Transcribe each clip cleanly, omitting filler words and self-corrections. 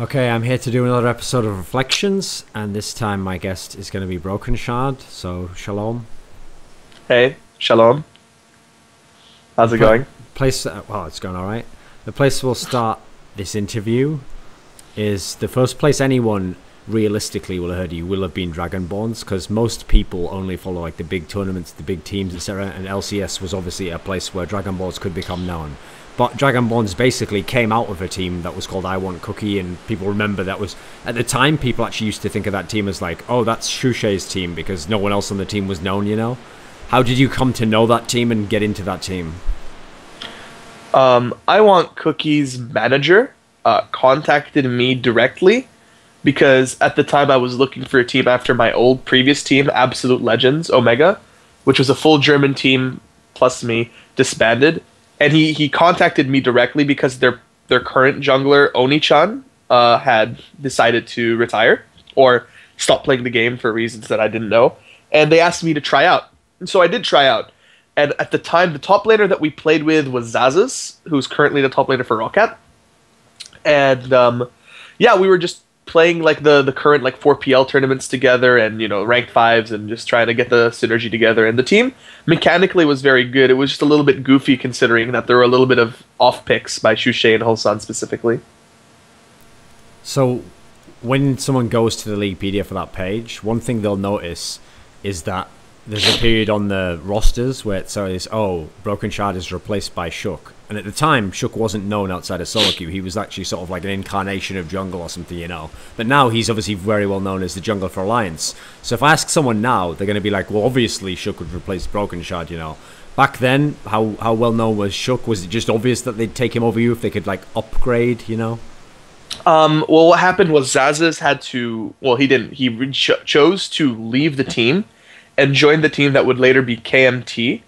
Okay, I'm here to do another episode of Reflections, and this time my guest is going to be Brokenshard, so shalom. Hey, shalom. How's it going? Well, it's going alright. The place we'll start this interview is the first place anyone realistically will have heard you will have been DragonBorns, because most people only follow like the big tournaments, the big teams, etc. And LCS was obviously a place where DragonBorns could become known. But DragonBorns basically came out of a team that was called I Want Cookie, and people remember that was, at the time, people actually used to think of that team as like, oh, that's Shushei's team, because no one else on the team was known, you know? How did you come to know that team and get into that team? I Want Cookie's manager contacted me directly because at the time I was looking for a team after my old previous team, Absolute Legends, Omega, which was a full German team plus me, disbanded. And he contacted me directly because their current jungler, Oni-chan, had decided to retire or stop playing the game for reasons that I didn't know. And they asked me to try out. And so I did try out. And at the time, the top laner that we played with was Zazas, who's currently the top laner for Roccat. And yeah, we were just playing like the current like 4PL tournaments together and, you know, ranked fives and just trying to get the synergy together. And the team mechanically was very good. It was just a little bit goofy considering that there were a little bit of off picks by Shushei and Hosan specifically. So when someone goes to the Leaguepedia for that page, one thing they'll notice is that there's a period on the rosters where it says, oh, Brokenshard is replaced by Shook. And at the time, Shook wasn't known outside of solo queue. He was actually sort of like an incarnation of jungle or something, you know. But now he's obviously very well known as the jungler for Alliance. So if I ask someone now, they're going to be like, well, obviously Shook would replace Brokenshard, you know. Back then, how well known was Shook? Was it just obvious that they'd take him over you if they could like upgrade, you know? Well, what happened was Zazas had to... Well, he didn't. He chose to leave the team and joined the team that would later be KMT,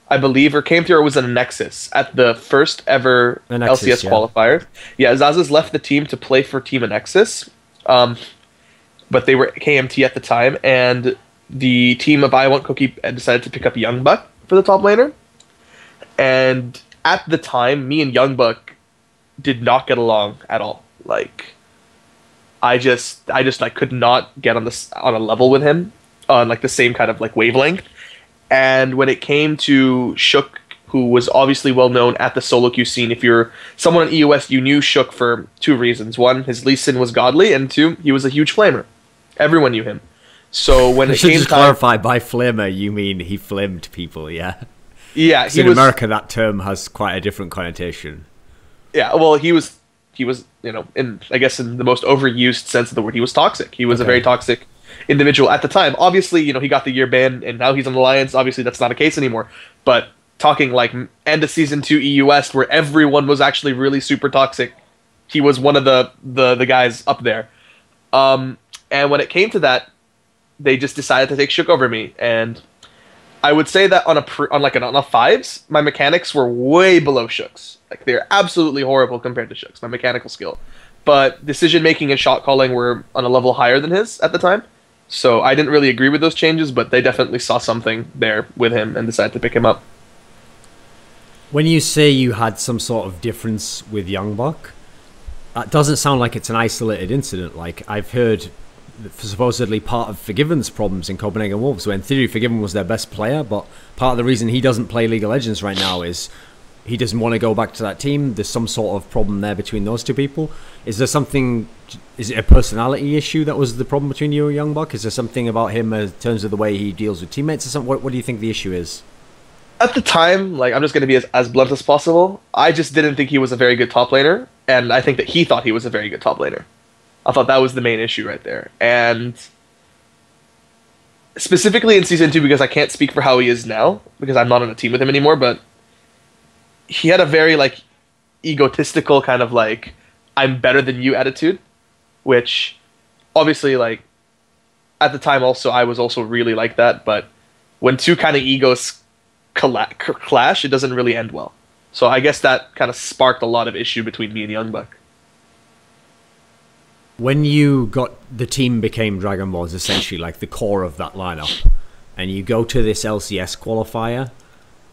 I believe, or KMT, or was in a Nexus at the first ever LCS qualifier. Yeah, Zazas left the team to play for Team Nexus, but they were KMT at the time, and the team of I Want Cookie decided to pick up Youngbuck for the top laner. And at the time, me and Youngbuck did not get along at all. Like, I just like could not get on a level with him on like the same kind of like wavelength. And when it came to Shook, who was obviously well known at the solo queue scene, if you're someone in EOS, you knew Shook for two reasons. One, his Lee Sin was godly, and two, he was a huge flamer. Everyone knew him. So when it came just clarify, by flamer you mean he flamed people, yeah? Yeah, in America that term has quite a different connotation. Yeah, well, he was, you know, I guess in the most overused sense of the word, he was toxic. He was a very toxic individual at the time. Obviously, you know, he got the year ban and now he's on Alliance. Obviously, that's not a case anymore. But talking like end of Season 2 EUS, where everyone was actually really super toxic, he was one of the guys up there. And when it came to that, they just decided to take Shook over me. And I would say that on a fives, my mechanics were way below Shook's. Like, they're absolutely horrible compared to Shook's, my mechanical skill. But decision making and shot calling were on a level higher than his at the time. So I didn't really agree with those changes, but they definitely saw something there with him and decided to pick him up. When you say you had some sort of difference with Youngbuck, that doesn't sound like it's an isolated incident. Like, I've heard supposedly part of Forgiven's problems in Copenhagen Wolves, where in theory Forgiven was their best player, but part of the reason he doesn't play League of Legends right now is he doesn't want to go back to that team. There's some sort of problem there between those two people. Is there something... Is it a personality issue that was the problem between you and Youngbuck? Is there something about him in terms of the way he deals with teammates or something? What do you think the issue is? At the time, like, I'm just going to be as blunt as possible. I just didn't think he was a very good top laner, and I think that he thought he was a very good top laner. I thought that was the main issue right there. And specifically in Season 2, because I can't speak for how he is now, because I'm not on a team with him anymore, but he had a very, like, egotistical kind of, like, I'm better than you attitude, which obviously, like, at the time also I was also really like that, but when two kind of egos clash, it doesn't really end well. So I guess that kind of sparked a lot of issue between me and Youngbuck. When you got the team became DragonBorns, essentially like the core of that lineup, and you go to this LCS qualifier,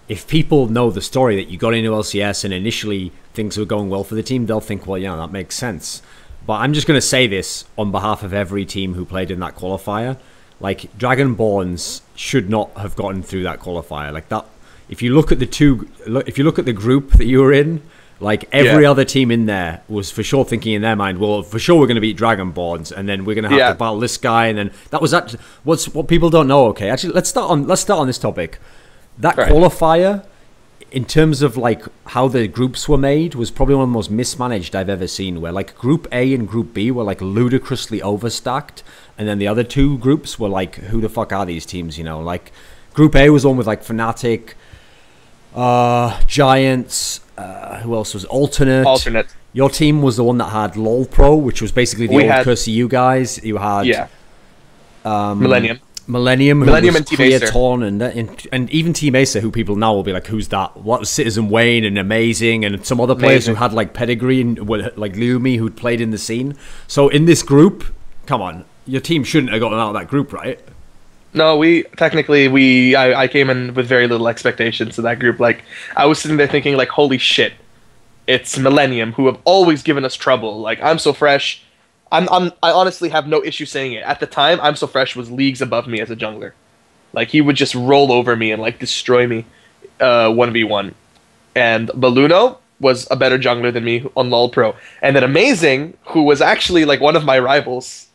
if people know the story that you got into LCS and initially things were going well for the team, they'll think, well, yeah, that makes sense. but I'm just going to say this on behalf of every team who played in that qualifier. Like, DragonBorns should not have gotten through that qualifier. Like that, if you look at the group that you were in, like every other team in there was for sure thinking in their mind, well, for sure we're going to beat DragonBorns, and then we're going to have to battle this guy, and then that was that. What people don't know. Okay, actually, let's start on this topic. That qualifier, in terms of like how the groups were made, was probably one of the most mismanaged I've ever seen. Where like Group A and Group B were like ludicrously overstacked, and then the other two groups were like, who the fuck are these teams? You know, like Group A was one with like Fnatic, Giants. Who else was alternate? Your team was the one that had LOL Pro, which was basically the old curse of you guys. You had Millennium and Team Acer, and even Team Acer, who people now will be like, who's that? What was Citizen Wayne and Amazing, and some other players who had like pedigree, and like Lumi, who'd played in the scene. So in this group, come on, your team shouldn't have gotten out of that group, right? No, I came in with very little expectations to that group. Like, I was sitting there thinking, like, holy shit, it's Millennium, who have always given us trouble. Like, I'm So Fresh. I honestly have no issue saying it. At the time, I'm So Fresh was leagues above me as a jungler. Like, he would just roll over me and like destroy me 1v1. And Balluno was a better jungler than me on LoL Pro. And then Amazing, who was actually like one of my rivals,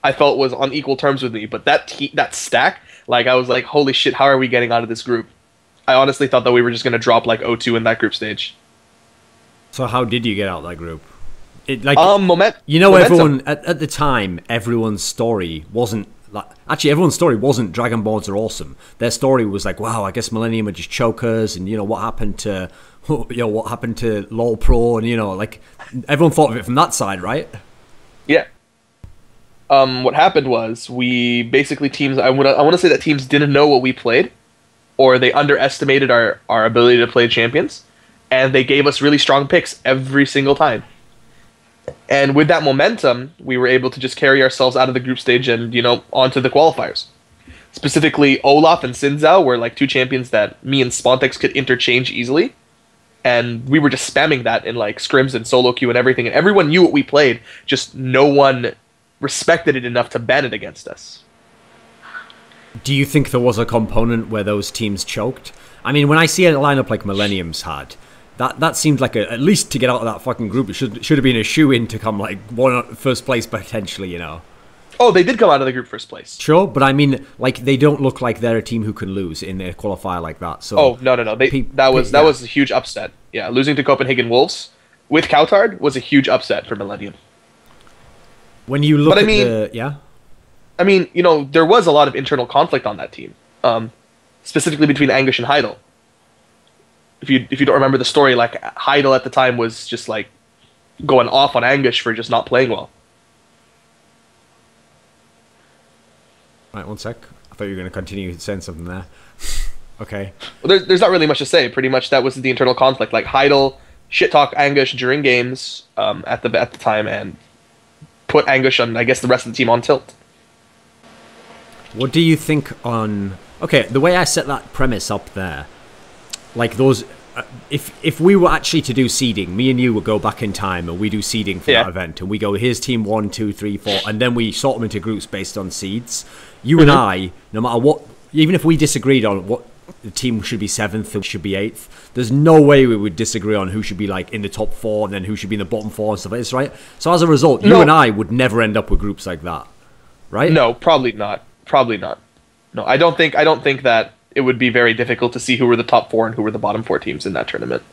I felt was on equal terms with me. But that stack, like, I was like, holy shit, how are we getting out of this group? I honestly thought that we were just going to drop like 0-2 in that group stage. So how did you get out of that group? Momentum. Everyone at the time, everyone's story wasn't like, actually everyone's story wasn't DragonBorns are awesome. Their story was like, wow, I guess Millennium are just chokers, and what happened to LoL Pro, and like everyone thought of it from that side, right? Yeah. What happened was we basically teams. I want to say that teams didn't know what we played, or they underestimated our ability to play champions, and they gave us really strong picks every single time. And with that momentum, we were able to just carry ourselves out of the group stage and, onto the qualifiers. Specifically, Olaf and Sinzao were like two champions that me and Spontex could interchange easily. And we were just spamming that in like scrims and solo queue and everything. And everyone knew what we played, just no one respected it enough to ban it against us. Do you think there was a component where those teams choked? I mean, when I see a lineup like Millennium's had, that seemed like at least to get out of that fucking group, it should have been a shoe-in to come like first place potentially, Oh, they did come out of the group first place. Sure, but I mean, like, they don't look like they're a team who can lose in a qualifier like that. So no. That was a huge upset. Yeah, losing to Copenhagen Wolves with Coutard was a huge upset for Millennium. When you look I mean, there was a lot of internal conflict on that team, specifically between Anguish and Heidel. If you don't remember the story, like Heidel at the time was just like going off on Anguish for just not playing well. Right, one sec. I thought you were going to continue saying something there. Okay. Well, there's not really much to say. Pretty much that was the internal conflict. Like Heidel shit talk Anguish during games at the time and put Anguish on, I guess, the rest of the team on tilt. What do you think on... Okay, the way I set that premise up there, like those... If we were actually to do seeding, me and you would go back in time and we do seeding for that event, and we go, here's team 1, 2, 3, 4, and then we sort them into groups based on seeds. You and I, no matter what, even if we disagreed on what the team should be 7th and should be 8th, there's no way we would disagree on who should be like in the top 4 and then who should be in the bottom 4 and stuff like this, right? So as a result, you and I would never end up with groups like that, right? No, probably not. Probably not. No, I don't think that it would be very difficult to see who were the top 4 and who were the bottom 4 teams in that tournament.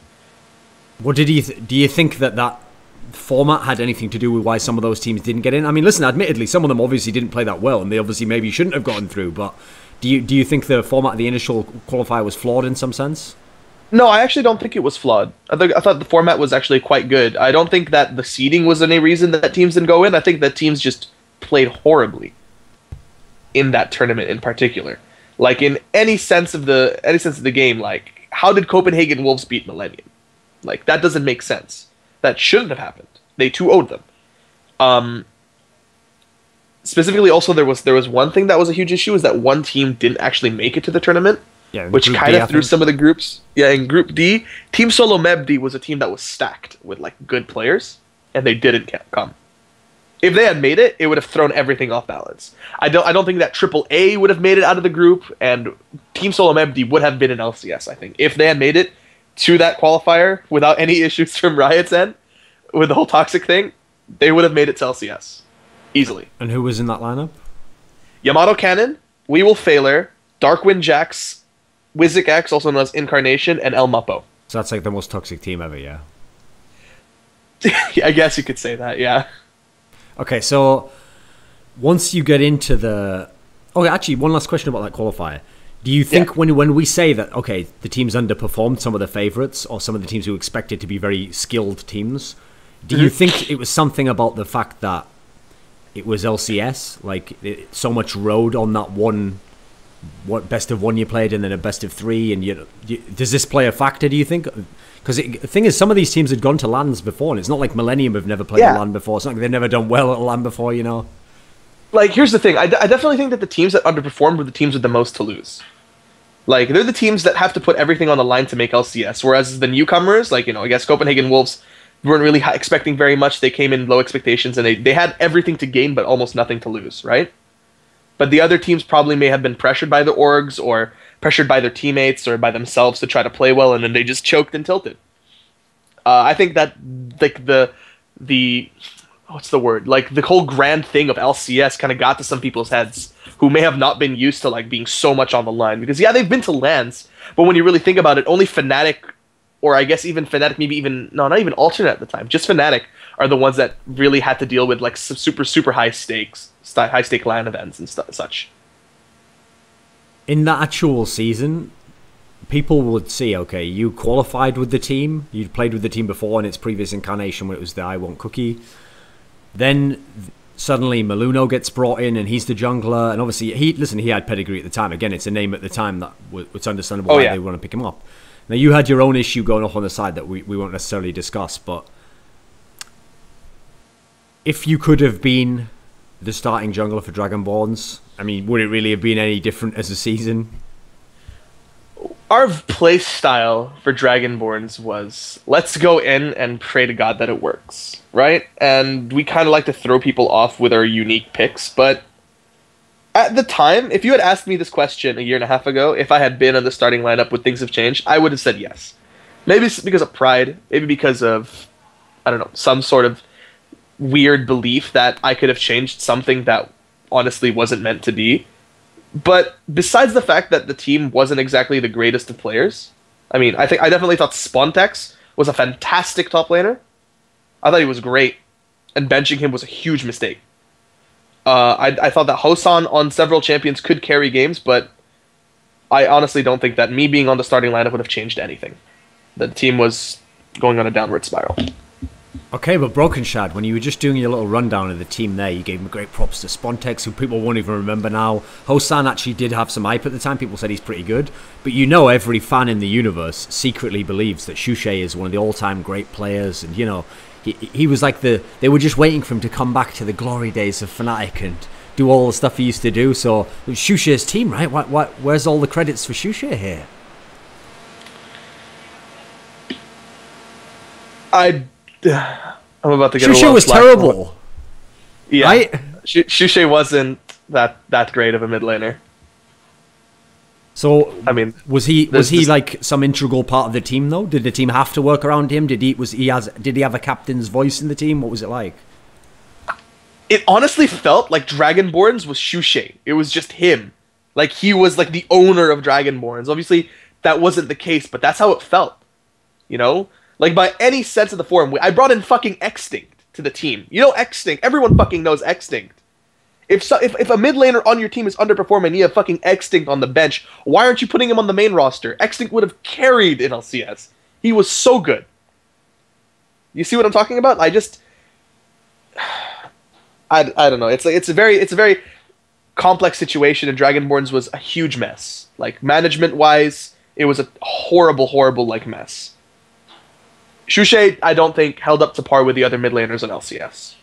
What do you think that format had anything to do with why some of those teams didn't get in? I mean, listen, admittedly, some of them obviously didn't play that well, and they obviously maybe shouldn't have gotten through. But do you think the format of the initial qualifier was flawed in some sense? No, I actually don't think it was flawed. I thought the format was actually quite good. I don't think that the seeding was any reason that teams didn't go in. I think that teams just played horribly in that tournament in particular. Like, in any sense of the game, like, how did Copenhagen Wolves beat Millennium? Like, that doesn't make sense. That shouldn't have happened. They 2-0'd them. Specifically, also, there was one thing that was a huge issue, is that one team didn't actually make it to the tournament, which kind of threw some of the groups. Yeah, in Group D, Team Solo Mebdi was a team that was stacked with, like, good players. and they didn't come. If they had made it, it would have thrown everything off balance. I don't think that Triple A would have made it out of the group, and Team Solo Empty would have been in LCS, I think. If they had made it to that qualifier without any issues from Riot's end, with the whole toxic thing, they would have made it to LCS. Easily. And who was in that lineup? Yamato Cannon, We Will Failer, Darkwind Jax, Wizik X, also known as Incarnation, and El Muppo. So that's like the most toxic team ever, yeah? I guess you could say that, yeah. Okay, so once you get into the... Okay, actually, one last question about that qualifier. Do you think when we say that, okay, the team's underperformed some of the favorites or some of the teams who expected to be very skilled teams, do you think it was something about the fact that it was LCS? Like, so much rode on that one... What best of one you played and then a best of three, and does this play a factor, do you think? Because the thing is, some of these teams had gone to LANs before, and it's not like Millennium have never played a LAN before. It's not like they've never done well at a LAN before, you know? Like, here's the thing. I definitely think that the teams that underperformed were the teams with the most to lose. Like, they're the teams that have to put everything on the line to make LCS, whereas the newcomers, like, you know, I guess Copenhagen Wolves weren't really expecting very much. They came in low expectations, and they had everything to gain but almost nothing to lose, right? But the other teams probably may have been pressured by the orgs or pressured by their teammates or by themselves to try to play well, and then they just choked and tilted. I think that like the what's the word? Like the whole grand thing of LCS kind of got to some people's heads who may have not been used to like being so much on the line, because yeah, they've been to LANs, but when you really think about it, only Fnatic, or I guess even Fnatic, maybe even not even Alternate at the time, just Fnatic are the ones that really had to deal with like super high stake LAN events and such. In the actual season, people would see, okay, you qualified with the team, you'd played with the team before in its previous incarnation when it was the I Want Cookie. Then suddenly Maluno gets brought in and he's the jungler, and obviously he had pedigree at the time. Again, it's a name at the time that it's understandable why they want to pick him up. Now you had your own issue going off on the side that we won't necessarily discuss, but if you could have been the starting jungler for DragonBorns, I mean, would it really have been any different as a season? Our play style for DragonBorns was, let's go in and pray to God that it works, right? And we kind of like to throw people off with our unique picks, but at the time, if you had asked me this question a year and a half ago, if I had been on the starting lineup, would things have changed? I would have said yes. Maybe it's because of pride, maybe because of, I don't know, some sort of weird belief that I could have changed something that honestly wasn't meant to be. But besides the fact that the team wasn't exactly the greatest of players, I mean, I definitely thought Spontex was a fantastic top laner. I thought he was great, and benching him was a huge mistake. I thought that Hosan on several champions could carry games, but I honestly don't think that me being on the starting lineup would have changed anything. The team was going on a downward spiral. Okay, but Brokenshard, when you were just doing your little rundown of the team there, you gave him great props to Spontex, who people won't even remember now. Hosan actually did have some hype at the time. People said he's pretty good. But you know every fan in the universe secretly believes that Shushei is one of the all-time great players. And, you know, he was like they were just waiting for him to come back to the glory days of Fnatic and do all the stuff he used to do. So it was Shushei's team, right? Where's all the credits for Shushei here? I'm about to get Shushei was terrible. Yeah, right? Shushei wasn't that great of a mid laner. So I mean, was he like some integral part of the team though? Did the team have to work around him? Did he have a captain's voice in the team? What was it like? It honestly felt like DragonBorns was Shushei. It was just him. Like he was like the owner of DragonBorns. Obviously, that wasn't the case, but that's how it felt. You know? Like, by any sense of the form, I brought in fucking Extinkt to the team. You know Extinkt. Everyone fucking knows Extinkt. If a mid laner on your team is underperforming and you have fucking Extinkt on the bench, why aren't you putting him on the main roster? Extinkt would have carried in LCS. He was so good. You see what I'm talking about? I don't know. It's a very complex situation, and DragonBorns was a huge mess. Like, management-wise, it was a horrible like mess. Shushei, I don't think, held up to par with the other mid laners on LCS.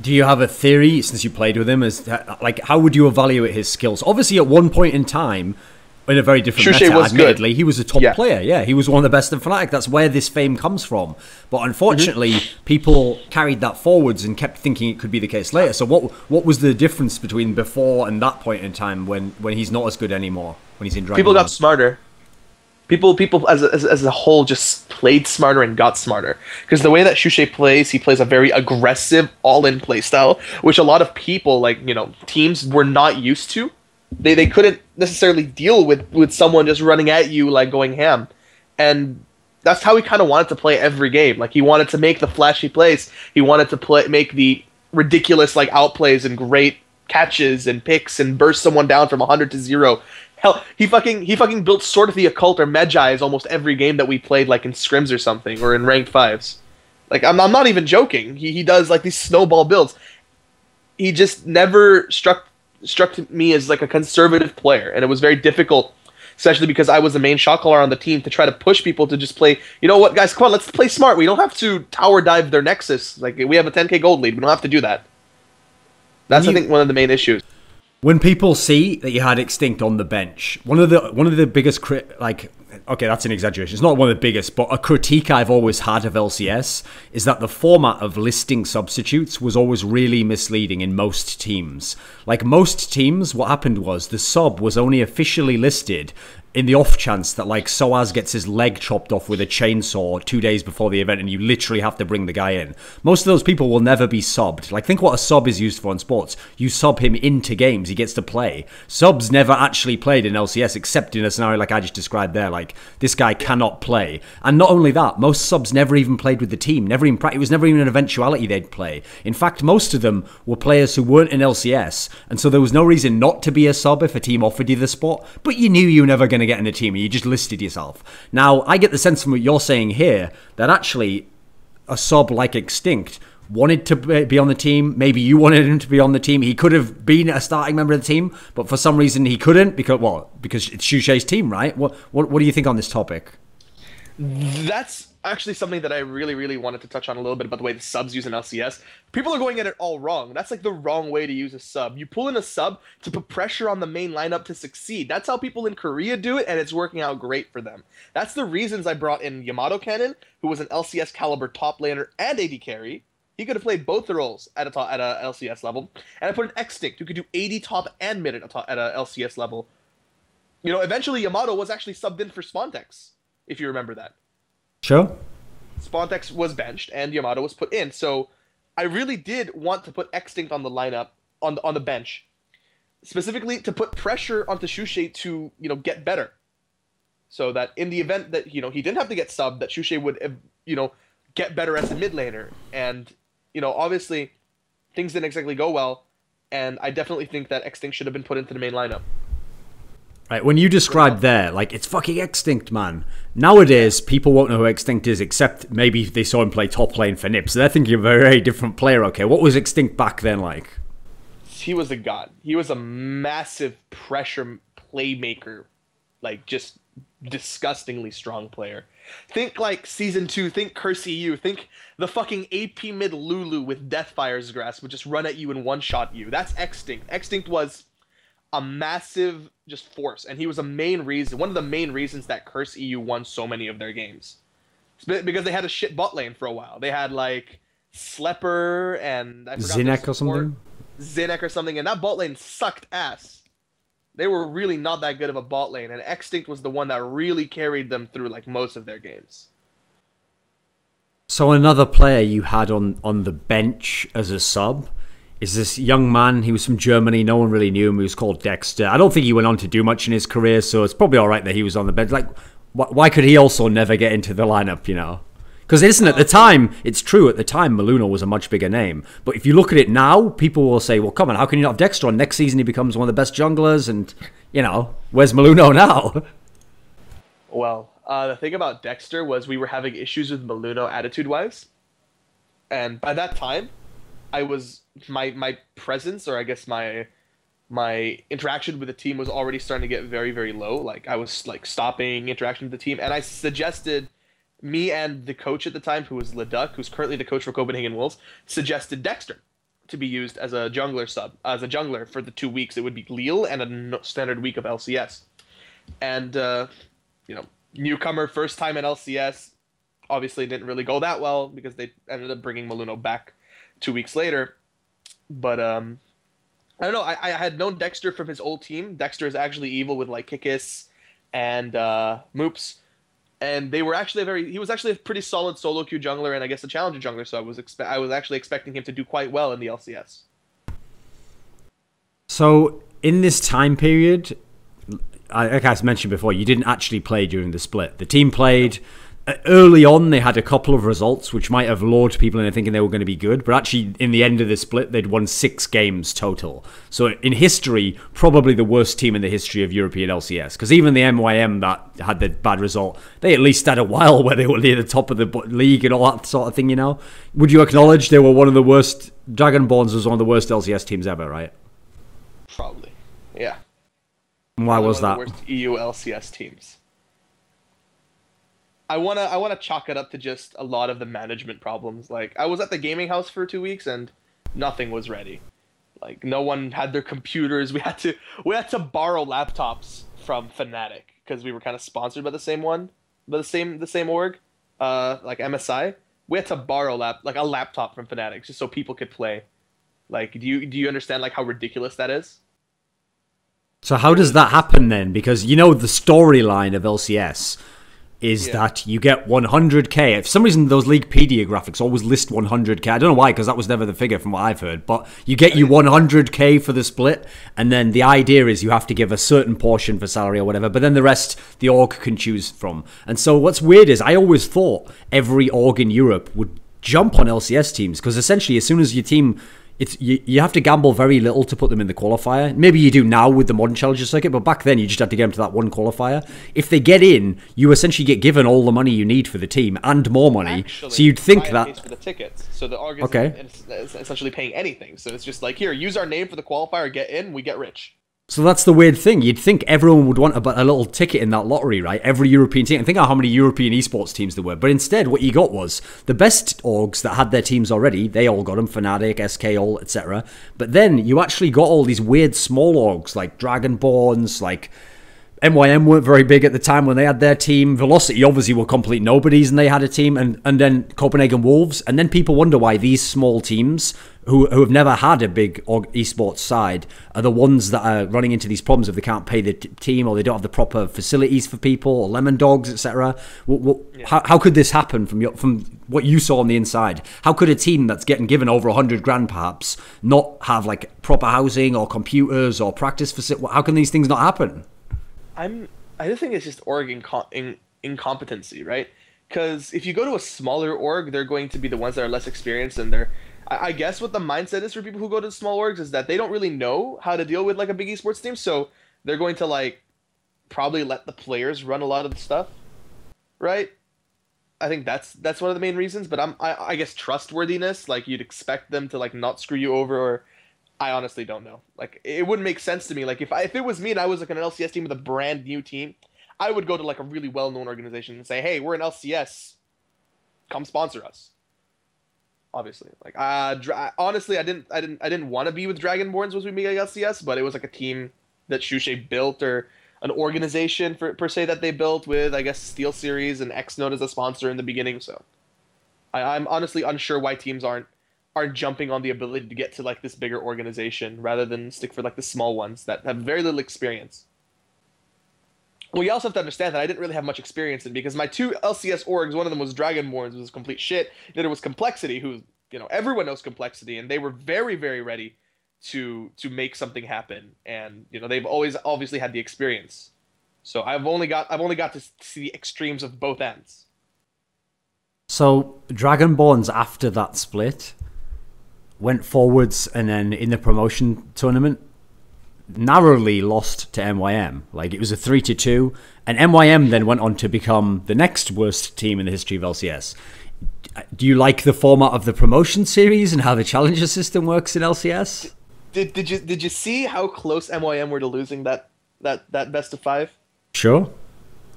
Do you have a theory, since you played with him, as like how would you evaluate his skills? Obviously, at one point in time, in a very different Shushei meta, was admittedly. good. He was a top player, yeah. He was one of the best in Fnatic. That's where this fame comes from. But unfortunately, people carried that forwards and kept thinking it could be the case later. So what was the difference between before and that point in time when he's not as good anymore, when he's in Dragon People Ball? got smarter. People as a whole just played smarter and got smarter. Because the way that Shushei plays, he plays a very aggressive, all-in play style, which a lot of people, like, you know, teams were not used to. They couldn't necessarily deal with someone just running at you, like, going ham. And that's how he kind of wanted to play every game. Like, he wanted to make the flashy plays. He wanted to make the ridiculous, like, outplays and great catches and picks and burst someone down from 100 to 0. Hell, he fucking built Sword of the Occult or Medjai's almost every game that we played, like in scrims or something, or in ranked 5s. Like, I'm not even joking. He does like these snowball builds. He just never struck me as like a conservative player, and it was very difficult, especially because I was the main shot caller on the team, to try to push people to just play. You know what, guys? Come on, let's play smart. We don't have to tower dive their Nexus. Like, we have a 10k gold lead. We don't have to do that. That's, I think, one of the main issues. When people see that you had extinkt on the bench, one of the biggest okay, that's an exaggeration. It's not one of the biggest, but a critique I've always had of LCS is that the format of listing substitutes was always really misleading in most teams. Like, most teams, what happened was the sub was only officially listed in the off chance that, like, Soaz gets his leg chopped off with a chainsaw 2 days before the event and you literally have to bring the guy in. Most of those people will never be subbed. Like, think what a sub is used for in sports. You sub him into games, he gets to play. Subs never actually played in LCS except in a scenario like I just described there. Like, this guy cannot play. And not only that, most subs never even played with the team. It was never even an eventuality they'd play. In fact, most of them were players who weren't in LCS, and so there was no reason not to be a sub if a team offered you the spot, but you knew you were never going to get in a team, and you just listed yourself. Now, I get the sense from what you're saying here that actually a sub like extinkt wanted to be on the team. Maybe you wanted him to be on the team. He could have been a starting member of the team, but for some reason he couldn't because it's Shushei's team, right? What do you think on this topic? That's actually something that I really, really wanted to touch on a little bit about the way the subs use in LCS. People are going at it all wrong. That's like the wrong way to use a sub. You pull in a sub to put pressure on the main lineup to succeed. That's how people in Korea do it, and it's working out great for them. That's the reasons I brought in Yamato Cannon, who was an LCS caliber top laner and AD carry. He could have played both the roles at a LCS level. And I put an extinkt who could do AD top and mid at a LCS level. You know, eventually Yamato was actually subbed in for Spontex, if you remember that. Sure. Spontex was benched and Yamato was put in. So I really did want to put extinkt on the lineup, on the bench, specifically to put pressure onto Shushei to, you know, get better. So that in the event that, you know, he didn't have to get subbed, that Shushei would, you know, get better as a mid laner. And, you know, obviously things didn't exactly go well, and I definitely think that extinkt should have been put into the main lineup. Right, when you described there, like, it's fucking extinkt, man. Nowadays, people won't know who extinkt is, except maybe they saw him play top lane for Nip, so they're thinking of a very different player, okay? What was extinkt back then like? He was a god. He was a massive pressure playmaker. Like, just disgustingly strong player. Think, like, Season 2, think Curse EU, think the fucking AP mid Lulu with Deathfire's Grasp would just run at you and one-shot you. That's extinkt. Extinkt was a massive just force, and he was one of the main reasons that Curse EU won so many of their games. It's because they had a shit bot lane for a while. They had like Slepper and I forgot Zinnek or something. Zinnek or something, and that bot lane sucked ass. They were really not that good of a bot lane, and extinkt was the one that really carried them through like most of their games. So another player you had on the bench as a sub is this young man. He was from Germany. No one really knew him. He was called Dexter. I don't think he went on to do much in his career, so it's probably all right that he was on the bench. Like, why could he also never get into the lineup, you know? Because at the time, it's true, at the time, Maluna was a much bigger name. But if you look at it now, people will say, well, come on, how can you not have Dexter on? Next season, he becomes one of the best junglers, and, you know, where's Maluna now? Well, the thing about Dexter was we were having issues with Maluna attitude-wise. And by that time, I was my presence, or I guess my interaction with the team was already starting to get very, very low. Like, I was like stopping interaction with the team, and I suggested, me and the coach at the time, who was Leduc, who's currently the coach for Copenhagen Wolves, suggested Dexter to be used as a jungler for the 2 weeks. It would be Lille and a standard week of LCS. and newcomer, first time in LCS, obviously didn't really go that well because they ended up bringing Maluno back 2 weeks later. But I don't know. I had known Dexter from his old team. Dexter is actually evil with like Kikis and Moops, and they were actually he was actually a pretty solid solo queue jungler and I guess a challenger jungler. So I was actually expecting him to do quite well in the LCS. So in this time period, like I mentioned before, you didn't actually play during the split. The team played. Early on, they had a couple of results which might have lured people into thinking they were going to be good, but actually, in the end of the split, they'd won 6 games total. So, in history, probably the worst team in the history of European LCS. Because even the MYM that had the bad result, they at least had a while where they were near the top of the league and all that sort of thing, you know? Would you acknowledge they were one of the worst? DragonBorns was one of the worst LCS teams ever, right? Probably, yeah. And why was that? One of the worst EU LCS teams. I wanna chalk it up to just a lot of the management problems. Like I was at the gaming house for 2 weeks and nothing was ready. Like no one had their computers. We had to borrow laptops from Fnatic because we were kind of sponsored by the same one, by the same org, like MSI. We had to borrow a laptop from Fnatic just so people could play. Like do you understand like how ridiculous that is? So how does that happen then? Because you know the storyline of LCS is that you get 100k. For some reason, those Leaguepedia graphics always list 100k. I don't know why, because that was never the figure from what I've heard. But you get you 100k for the split, and then the idea is you have to give a certain portion for salary or whatever, but then the rest the org can choose from. And so what's weird is I always thought every org in Europe would jump on LCS teams, because essentially as soon as your team... You have to gamble very little to put them in the qualifier. Maybe you do now with the modern challenger circuit, but back then you just had to get them to that one qualifier. If they get in, you essentially get given all the money you need for the team and more money. Actually, so you'd think that pays for the tickets, so the org is essentially paying anything. So it's just like, here, use our name for the qualifier, get in, we get rich. So that's the weird thing. You'd think everyone would want a little ticket in that lottery, right? Every European team. And think of how many European esports teams there were. But instead, what you got was the best orgs that had their teams already. They all got them. Fnatic, SK, all, etc. But then you actually got all these weird small orgs like DragonBorns, like... MYM weren't very big at the time when they had their team. Velocity obviously were complete nobodies and they had a team. And then Copenhagen Wolves. And then people wonder why these small teams who have never had a big esports side are the ones that are running into these problems if they can't pay the team or they don't have the proper facilities for people or Lemondogs, etc. How could this happen from what you saw on the inside? How could a team that's getting given over 100 grand perhaps not have like proper housing or computers or practice facilities? How can these things not happen? I think it's just org incompetency, right? Because if you go to a smaller org, they're going to be the ones that are less experienced, and I guess what the mindset is for people who go to small orgs is that they don't really know how to deal with like a big esports team, so they're going to like probably let the players run a lot of the stuff, right? I think that's one of the main reasons. But I guess trustworthiness, like you'd expect them to like not screw you over or. I honestly don't know. Like, it wouldn't make sense to me. Like, if it was me and I was like an LCS team with a brand new team, I would go to like a really well-known organization and say, "Hey, we're an LCS. Come sponsor us." Obviously, like, honestly, I didn't want to be with DragonBorns was we made LCS, but it was like a team that Shushei built or an organization per se that they built with, I guess, Steel Series and Xnode as a sponsor in the beginning. So, I'm honestly unsure why teams aren't jumping on the ability to get to like this bigger organization rather than stick for like the small ones that have very little experience. Well, you also have to understand that I didn't really have much experience in because my 2 LCS orgs, one of them was DragonBorns, was complete shit. The other was Complexity, who, you know, everyone knows Complexity, and they were very, very ready to make something happen. And, you know, they've always obviously had the experience. So I've only got to see the extremes of both ends. So DragonBorns after that split went forwards and then in the promotion tournament narrowly lost to MYM. Like it was a 3-2 and MYM then went on to become the next worst team in the history of LCS. Do you like the format of the promotion series and how the challenger system works in LCS? Did you see how close MYM were to losing that best of 5? Sure.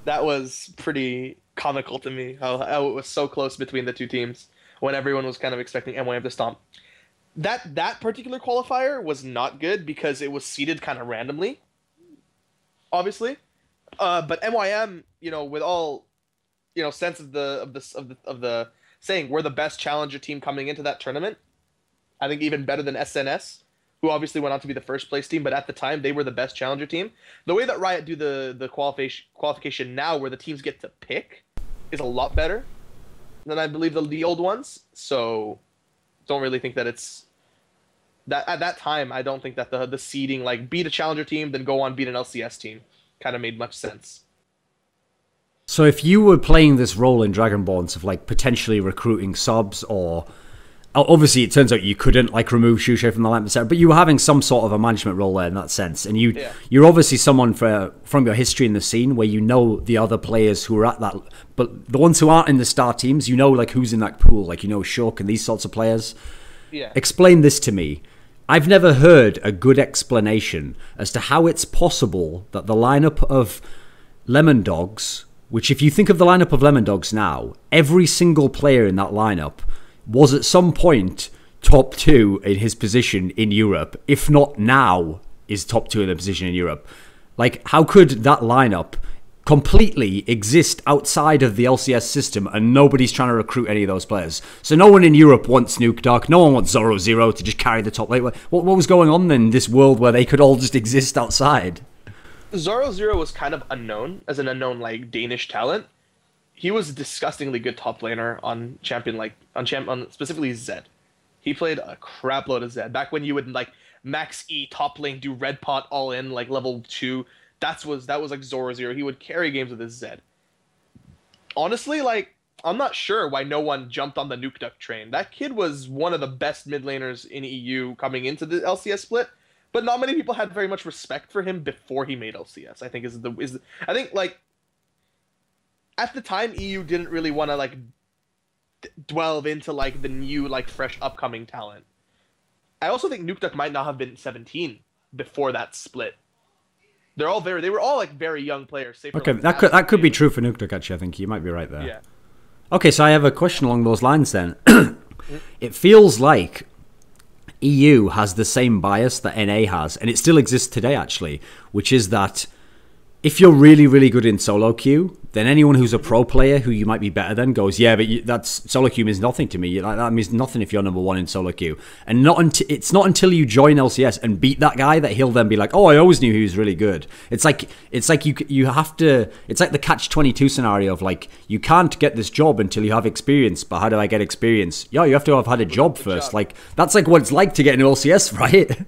That was pretty comical to me how it was so close between the two teams when everyone was kind of expecting MYM to stomp. That particular qualifier was not good because it was seeded kind of randomly, obviously. But MYM, with all sense of the saying, we're the best challenger team coming into that tournament. I think even better than SNS, who obviously went on to be the first place team, but at the time they were the best challenger team. The way that Riot do the qualification now, where the teams get to pick, is a lot better than I believe the old ones. So don't really think that it's that at that time. I don't think that the seeding, like beat a challenger team, then go on beat an LCS team, kind of made much sense. So if you were playing this role in DragonBorns of like potentially recruiting subs, or obviously it turns out you couldn't like remove Shushei from the lineup, etc., but you were having some sort of a management role there in that sense, and you're obviously someone from your history in the scene where you know the other players who are at that, but the ones who aren't in the star teams, you know like who's in that pool, like Shulk and these sorts of players. Yeah. Explain this to me. I've never heard a good explanation as to how it's possible that the lineup of Lemondogs, which if you think of the lineup of Lemondogs now, every single player in that lineup was at some point top 2 in his position in Europe, if not now is top 2 in the position in Europe. Like, how could that lineup completely exist outside of the LCS system and nobody's trying to recruit any of those players? So no one in Europe wants Nukeduck, no one wants Zoro to just carry the top lane. What was going on in this world where they could all just exist outside? Zoro was kind of unknown as an unknown like Danish talent. He was a disgustingly good top laner on on specifically Zed. He played a crap load of Zed back when you would like max E top lane, do red pot all in like level 2. That was like Zoro. He would carry games with his Zed. Honestly, like I'm not sure why no one jumped on the Nukeduck train. That kid was one of the best mid laners in EU coming into the LCS split. But not many people had very much respect for him before he made LCS. I think I think like at the time EU didn't really want to like delve into like the new like fresh upcoming talent. I also think Nukeduck might not have been 17 before that split. They were all like very young players. Okay, that could be true for Nukeduck actually. I think you might be right there. Yeah. Okay, so I have a question along those lines then. It feels like EU has the same bias that NA has, and it still exists today actually, which is that if you're really, really good in solo queue, then anyone who's a pro player who you might be better than goes, yeah, but that's solo queue means nothing to me. Like, that means nothing if you're number 1 in solo queue. And it's not until you join LCS and beat that guy that he'll then be like, oh, I always knew he was really good. It's like you have to. It's like the catch-22 scenario of like, you can't get this job until you have experience. But how do I get experience? Yeah, you have to have had a job first. Like that's like what it's like to get into LCS, right?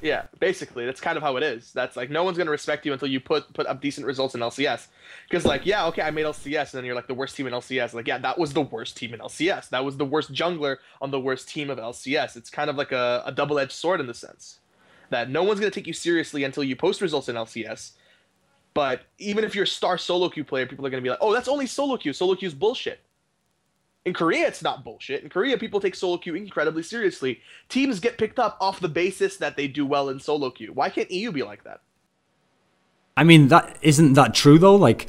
Yeah, basically, that's kind of how it is. That's like, no one's going to respect you until you put up decent results in LCS. Because, like, yeah, okay, I made LCS, and then you're like the worst team in LCS. Like, yeah, that was the worst team in LCS. That was the worst jungler on the worst team of LCS. It's kind of like a double-edged sword in the sense that no one's going to take you seriously until you post results in LCS. But even if you're a star solo queue player, people are going to be like, oh, that's only solo queue. Solo queue's bullshit. In Korea, it's not bullshit. In Korea, people take solo queue incredibly seriously. Teams get picked up off the basis that they do well in solo queue. Why can't EU be like that? I mean, isn't that true though? Like,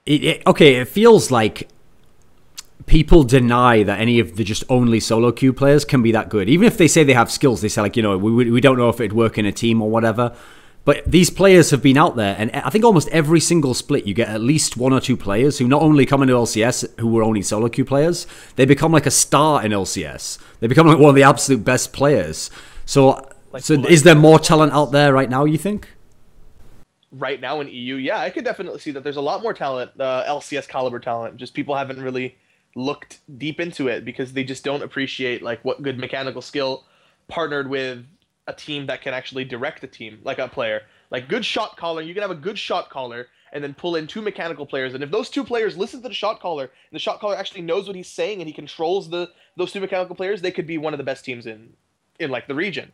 it feels like people deny that any of the just only solo queue players can be that good. Even if they say they have skills, they say like, we don't know if it'd work in a team or whatever. But these players have been out there, and I think almost every single split you get at least 1 or 2 players who not only come into LCS who were only solo queue players, they become like a star in LCS. They become like one of the absolute best players. So is there more talent out there right now, you think? Right now in EU, yeah, I could definitely see that there's a lot more talent, LCS caliber talent. Just people haven't really looked deep into it because they just don't appreciate like what good mechanical skill partnered with a team that can actually direct a team, like a player. Like good shot caller, you can have a good shot caller and then pull in 2 mechanical players. And if those 2 players listen to the shot caller, and the shot caller actually knows what he's saying and he controls those 2 mechanical players, they could be one of the best teams in like the region.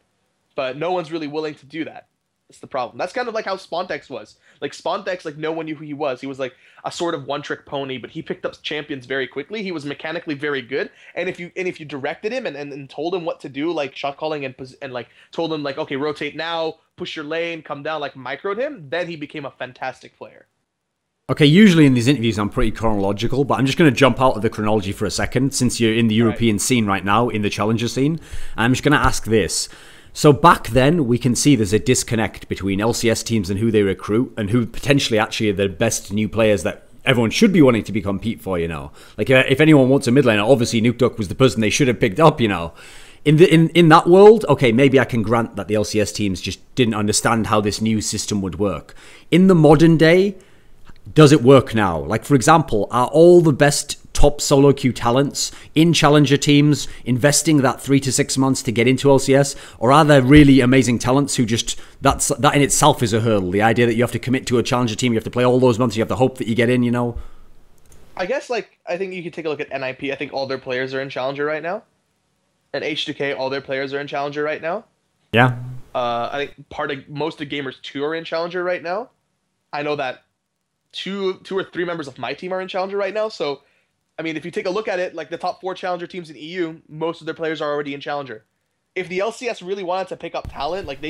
But no one's really willing to do that. That's the problem. That's kind of like how Spontex was. Like Spontex, like no one knew who he was. He was like a sort of one-trick pony, but he picked up champions very quickly. He was mechanically very good, and if you directed him and told him what to do, like shot calling and like told him like, okay, rotate now, push your lane, come down, like microed him, then he became a fantastic player. Okay, usually in these interviews I'm pretty chronological, but I'm just going to jump out of the chronology for a second since you're in the European scene right now, in the challenger scene. I'm just going to ask this. So back then, we can see there's a disconnect between LCS teams and who they recruit and who potentially actually are the best new players that everyone should be wanting to be compete for, you know. Like, if anyone wants a mid laner, obviously Nukeduck was the person they should have picked up, you know. In that world, okay, maybe I can grant that the LCS teams just didn't understand how this new system would work. In the modern day, does it work now? Like, for example, are all the best top solo queue talents in challenger teams investing that 3 to 6 months to get into LCS, or are there really amazing talents who just that in itself is a hurdle? The idea that you have to commit to a challenger team, you have to play all those months, you have to hope that you get in, you know. I guess I think you could take a look at NIP. I think all their players are in challenger right now, and H2K, all their players are in challenger right now. Yeah. I think most of Gamers 2 are in challenger right now. I know that two or three members of my team are in challenger right now. So, I mean, if you take a look at it, like the top 4 challenger teams in EU, most of their players are already in challenger. If the LCS really wanted to pick up talent, like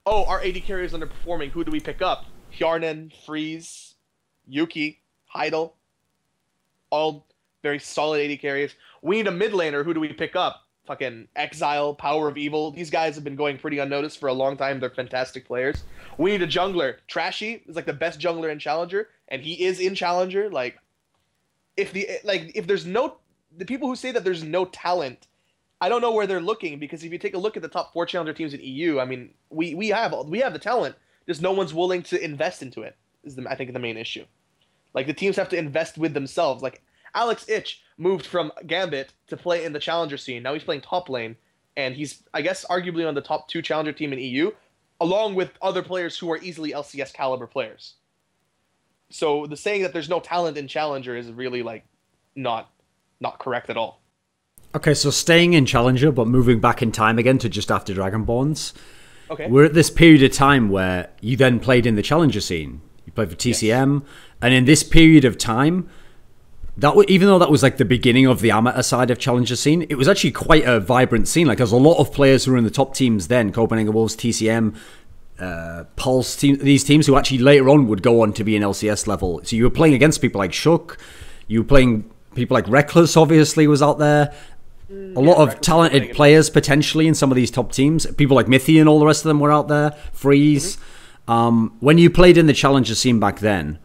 our AD carrier is underperforming, who do we pick up? Hjarnan, Freeze, Yuki, Heidel, all very solid AD carriers. We need a mid laner, who do we pick up? Fucking Exile, Power of Evil. These guys have been going pretty unnoticed for a long time. They're fantastic players. We need a jungler. Trashy is like the best jungler in challenger, and he is in challenger. Like, if there's no, the people who say that there's no talent, I don't know where they're looking, because if you take a look at the top 4 challenger teams in EU, I mean, we have the talent. Just no one's willing to invest into it. I think the main issue. Like, the teams have to invest with themselves. Like, Alex Ich moved from Gambit to play in the challenger scene. Now he's playing top lane, and he's, I guess, arguably on the top 2 challenger team in EU, along with other players who are easily LCS caliber players. So the saying that there's no talent in challenger is really, like, not correct at all. Okay, so staying in challenger, but moving back in time again to just after DragonBorns. Okay. We're at this period of time where you then played in the challenger scene. You played for TCM, yes. And in this period of time, even though that was like the beginning of the amateur side of challenger scene, it was actually quite a vibrant scene. Like, there's a lot of players who were in the top teams then, Copenhagen Wolves, TCM, Pulse, these teams who actually later on would go on to be an LCS level. So you were playing against people like Shook, you were playing people like Reckless, obviously, was out there. A lot of talented players potentially in some of these top teams. People like Mythi and all the rest of them were out there. Freeze. When you played in the challenger scene back then,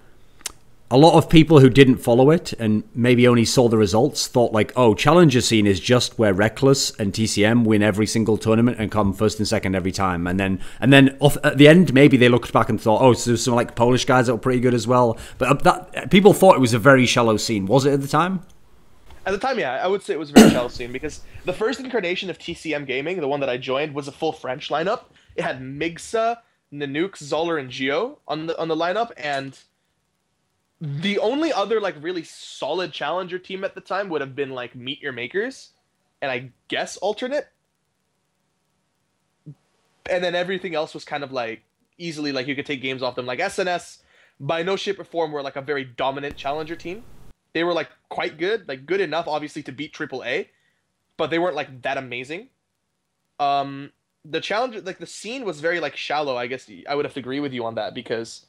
a lot of people who didn't follow it and maybe only saw the results thought like, oh, challenger scene is just where Reckless and TCM win every single tournament and come first and second every time. And then off at the end, maybe they looked back and thought, oh, so there's some like Polish guys that were pretty good as well. But people thought it was a very shallow scene. Was it at the time? At the time, yeah, I would say it was a very shallow scene, because the first incarnation of TCM Gaming, the one that I joined, was a full French lineup. It had Migsa, Nanook, Zoller, and Geo on the lineup, and the only other like really solid challenger team at the time would have been like Meet Your Makers, and I guess Alternate. And then everything else was kind of like easily, like, you could take games off them. Like SNS, by no shape or form, were like a very dominant challenger team. They were like quite good, like good enough obviously to beat AAA, but they weren't like that amazing. The challenger, like the scene was very like shallow. I guess I would have to agree with you on that, because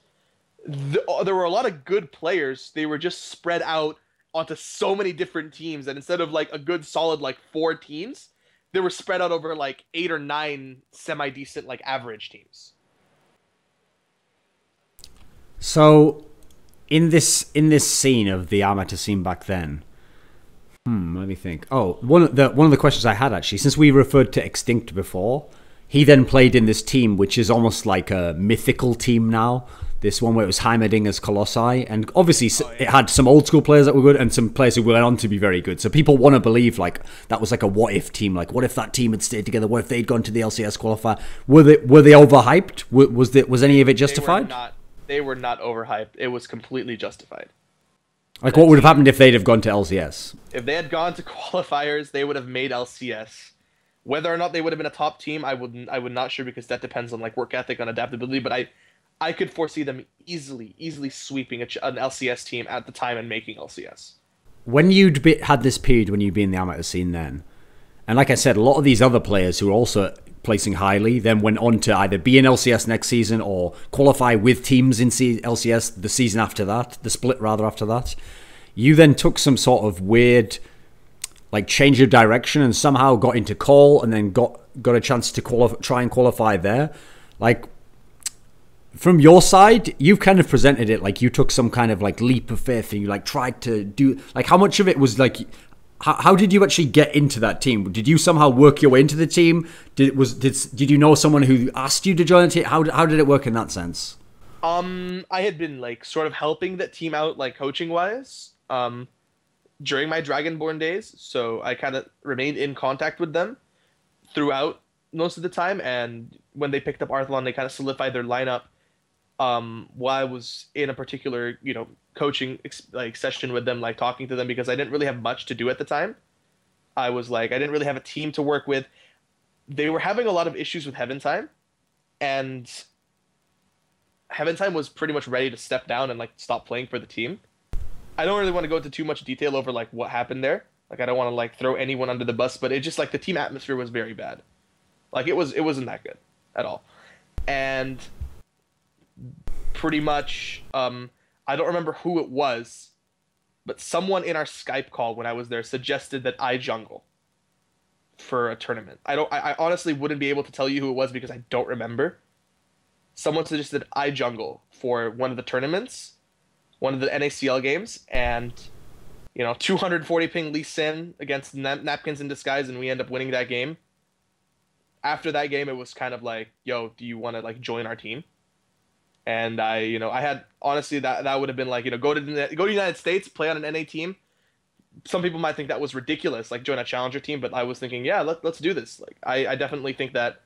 there were a lot of good players. They were just spread out onto so many different teams, and instead of like a good solid like 4 teams, they were spread out over like 8 or 9 semi-decent like average teams. So in this scene of the amateur scene back then, let me think. Oh, one of the questions I had, actually, since we referred to Extinkt before, he then played in this team which is almost like a mythical team now. This one where it was Heimerdinger's Colossi, and obviously it had some old school players that were good and some players who went on to be very good. So people want to believe like that was like a what if team. Like, what if that team had stayed together? What if they'd gone to the LCS qualifier? Were they overhyped? Was any of it justified? They were not overhyped. It was completely justified. Like, what would have happened if they'd have gone to LCS? If they had gone to qualifiers, they would have made LCS. Whether or not they would have been a top team, I would not sure, because that depends on like work ethic, on adaptability. But I could foresee them easily sweeping an LCS team at the time and making LCS. When had this period when you'd be in the amateur scene then, and like I said, a lot of these other players who were also placing highly then went on to either be in LCS next season or qualify with teams in LCS the season after that, the split rather after that. You then took some sort of weird like change of direction and somehow got into call, and then got got a chance to try and qualify there. Like, from your side, you've kind of presented it like you took some kind of like leap of faith and you like tried to do, like, how much of it was like, how did you actually get into that team? Did you somehow work your way into the team? Did you know someone who asked you to join the team? How did it work in that sense? I had been like sort of helping that team out, like coaching wise, during my Dragonborn days. So I kind of remained in contact with them throughout most of the time. And when they picked up Arthlon, they kind of solidified their lineup. While I was in a particular, coaching like session with them, like talking to them, because I didn't really have much to do at the time. I didn't really have a team to work with. They were having a lot of issues with Heaventime, and Heaventime was pretty much ready to step down and like stop playing for the team. I don't really want to go into too much detail over like what happened there. Like, I don't want to like throw anyone under the bus, but it just like the team atmosphere was very bad. Like, it wasn't that good at all. And pretty much, I don't remember who it was, but someone in our Skype call when I was there suggested that I jungle for a tournament. I honestly wouldn't be able to tell you who it was because I don't remember. Someone suggested I jungle for one of the tournaments, one of the NACL games, and 240 ping Lee Sin against Napkins in Disguise, and we end up winning that game. After that game, it was kind of like, yo, do you want to like join our team? And I had, honestly, that would have been like, go to the United States, play on an NA team. Some people might think that was ridiculous, like join a challenger team, but I was thinking, yeah, let's do this. Like, I definitely think that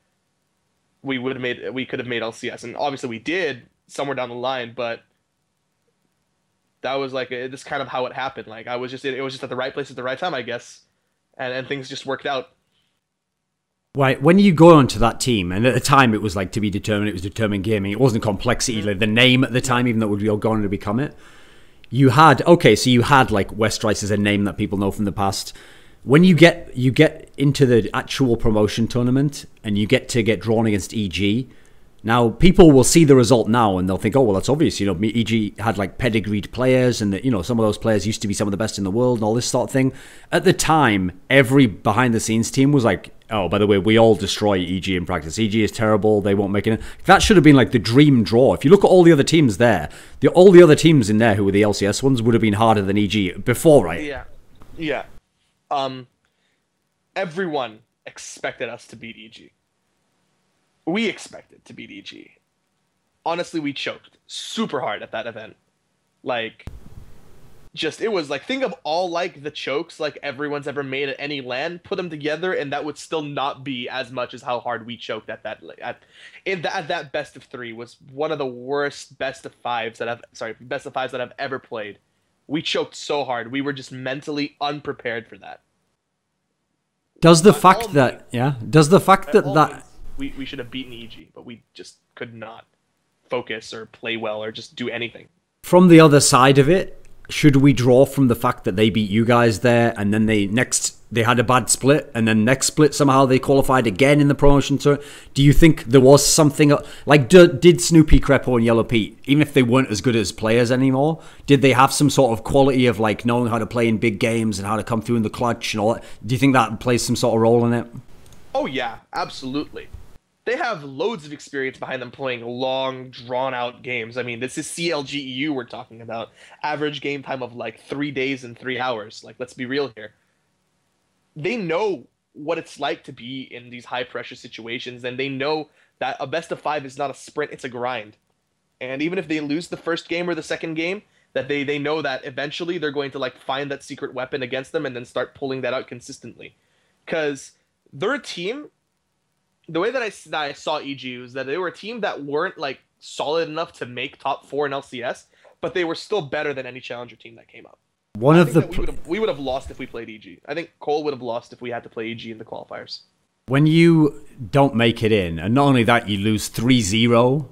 we could have made LCS, and obviously we did somewhere down the line, but that was like this kind of how it happened. Like, it was just at the right place at the right time, I guess, and things just worked out. Right, when you go onto that team, and at the time it was like to be determined, it was determined gaming, it wasn't complexity, like the name at the time, even though we were going to become it. You had like Westrice as a name that people know from the past. When you get into the actual promotion tournament and you get drawn against EG, now people will see the result now and they'll think, oh well, that's obvious. EG had like pedigreed players, and that some of those players used to be some of the best in the world and all this sort of thing. At the time, every behind the scenes team was like, oh, by the way, we all destroy EG in practice. EG is terrible. They won't make it. That should have been like the dream draw. If you look at all the other teams there, all the other teams in there who were the LCS ones would have been harder than EG before, right? Yeah. Everyone expected us to beat EG. We expected to beat EG. Honestly, we choked super hard at that event. Like, it was like, think of all like the chokes like everyone's ever made at any LAN, put them together, and that would still not be as much as how hard we choked at that best of 3. Was one of the worst best of fives that I've ever played. We choked so hard. We were just mentally unprepared for that. Does the fact that we should have beaten EG, but we just could not focus or play well or just do anything. From the other side of it, should we draw from the fact that they beat you guys there, and then they had a bad split, and then next split somehow they qualified again in the promotion tour? Do you think there was something like, did Snoopy, Crepo, and Yellow Pete, even if they weren't as good as players anymore, did they have some sort of quality of like knowing how to play in big games and how to come through in the clutch and all that? Do you think that plays some sort of role in it? Oh yeah, absolutely. They have loads of experience behind them playing long, drawn-out games. I mean, this is CLGEU we're talking about. Average game time of like 3 days and 3 hours. Like, let's be real here. They know what it's like to be in these high-pressure situations, and they know that a best of 5 is not a sprint, it's a grind. And even if they lose the first game or the second game, that they know that eventually they're going to like find that secret weapon against them and then start pulling that out consistently. Because they're a team... The way that I saw EG was that they were a team that weren't like solid enough to make top 4 in LCS, but they were still better than any challenger team that came up. We would have lost if we played EG. I think Cole would have lost if we had to play EG in the qualifiers. When you don't make it in, and not only that, you lose 3-0,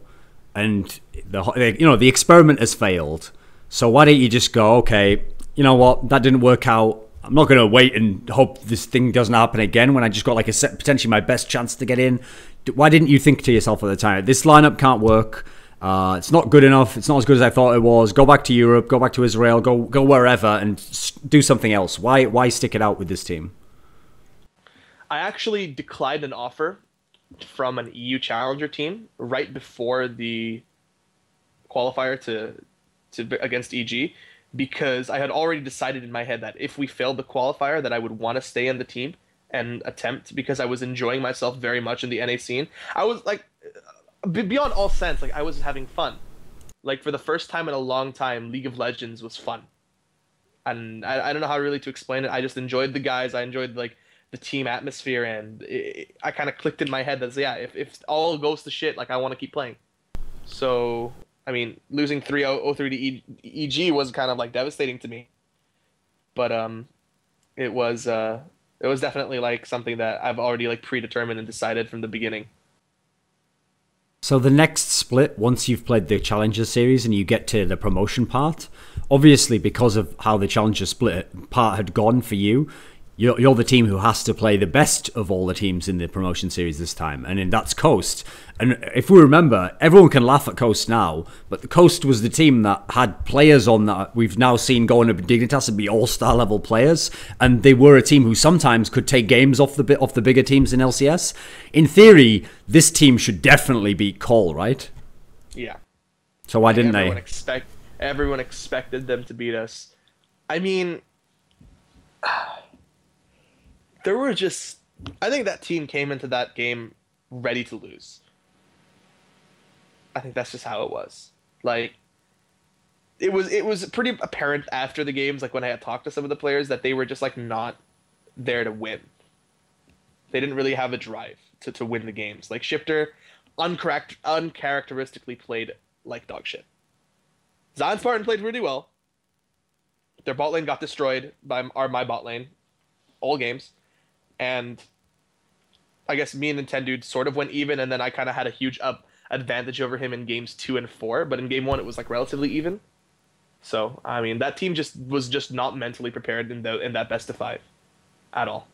and the experiment has failed. So why don't you just go, okay, you know what, that didn't work out. I'm not going to wait and hope this thing doesn't happen again when I just got like potentially my best chance to get in. Why didn't you think to yourself at the time, this lineup can't work, it's not good enough, it's not as good as I thought it was, go back to Europe, go back to Israel, go wherever and do something else? Why stick it out with this team? I actually declined an offer from an EU challenger team right before the qualifier to against EG, because I had already decided in my head that if we failed the qualifier, that I would want to stay in the team and attempt, because I was enjoying myself very much in the NA scene. I was like, beyond all sense, like I was having fun. Like for the first time in a long time, League of Legends was fun, and I don't know how really to explain it. I just enjoyed the guys. I enjoyed like the team atmosphere, and I kind of clicked in my head that yeah, if all goes to shit, like I want to keep playing. So I mean, losing 3-0-3 to EG was kind of like devastating to me, but it was definitely like something that I've already like predetermined and decided from the beginning. So the next split, once you've played the Challenger series and you get to the promotion part, obviously because of how the Challenger split part had gone for you, you're the team who has to play the best of all the teams in the promotion series this time, and that's Coast. And if we remember, everyone can laugh at Coast now, but the Coast was the team that had players on that we've now seen go into Dignitas and be all-star level players, and they were a team who sometimes could take games off the bigger teams in LCS. In theory, this team should definitely beat Cole, right? Yeah. So why didn't they? Everyone expected them to beat us. I mean, there were just... I think that team came into that game ready to lose. I think that's just how it was. Like, it was pretty apparent after the games, like when I had talked to some of the players, that they were just like not there to win. They didn't really have a drive to win the games. Like Shifter uncharacteristically played like dog shit. Zion Spartan played really well. Their bot lane got destroyed by my bot lane all games. And I guess me and Nintendude sort of went even, and then I kind of had a huge advantage over him in games 2 and 4, but in game 1 it was like relatively even. So, I mean, that team was just not mentally prepared in that best of 5 at all.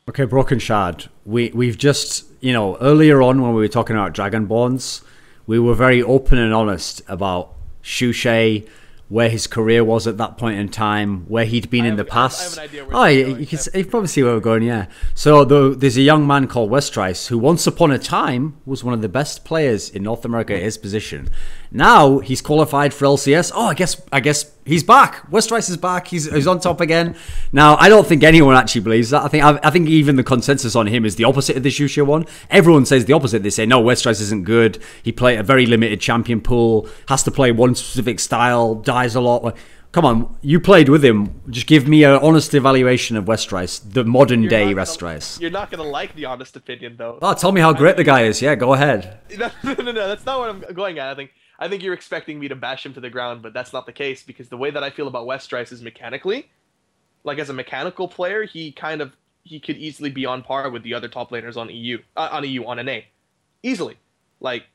Okay, Brokenshard, we've just, earlier on when we were talking about DragonBorns, we were very open and honest about Shushei, where his career was at that point in time, where he'd been in the past. I have an idea where you can probably see where we're going, yeah. So there's a young man called Westrice who once upon a time was one of the best players in North America at his position. Now he's qualified for LCS. Oh, I guess he's back. Westrice is back. He's on top again. Now, I don't think anyone actually believes that. I think even the consensus on him is the opposite of the Shushei one. Everyone says the opposite. They say, no, Westrice isn't good. He played a very limited champion pool, has to play one specific style, dies a lot. Come on, you played with him. Just give me an honest evaluation of Westrice, the modern day Westrice. You're not going to like the honest opinion, though. Oh, tell me how great the guy is. Yeah, go ahead. No, that's not what I'm going at. I think you're expecting me to bash him to the ground, but that's not the case, because the way that I feel about Westrice is mechanically. Like, as a mechanical player, he could easily be on par with the other top laners on NA. Easily. Like,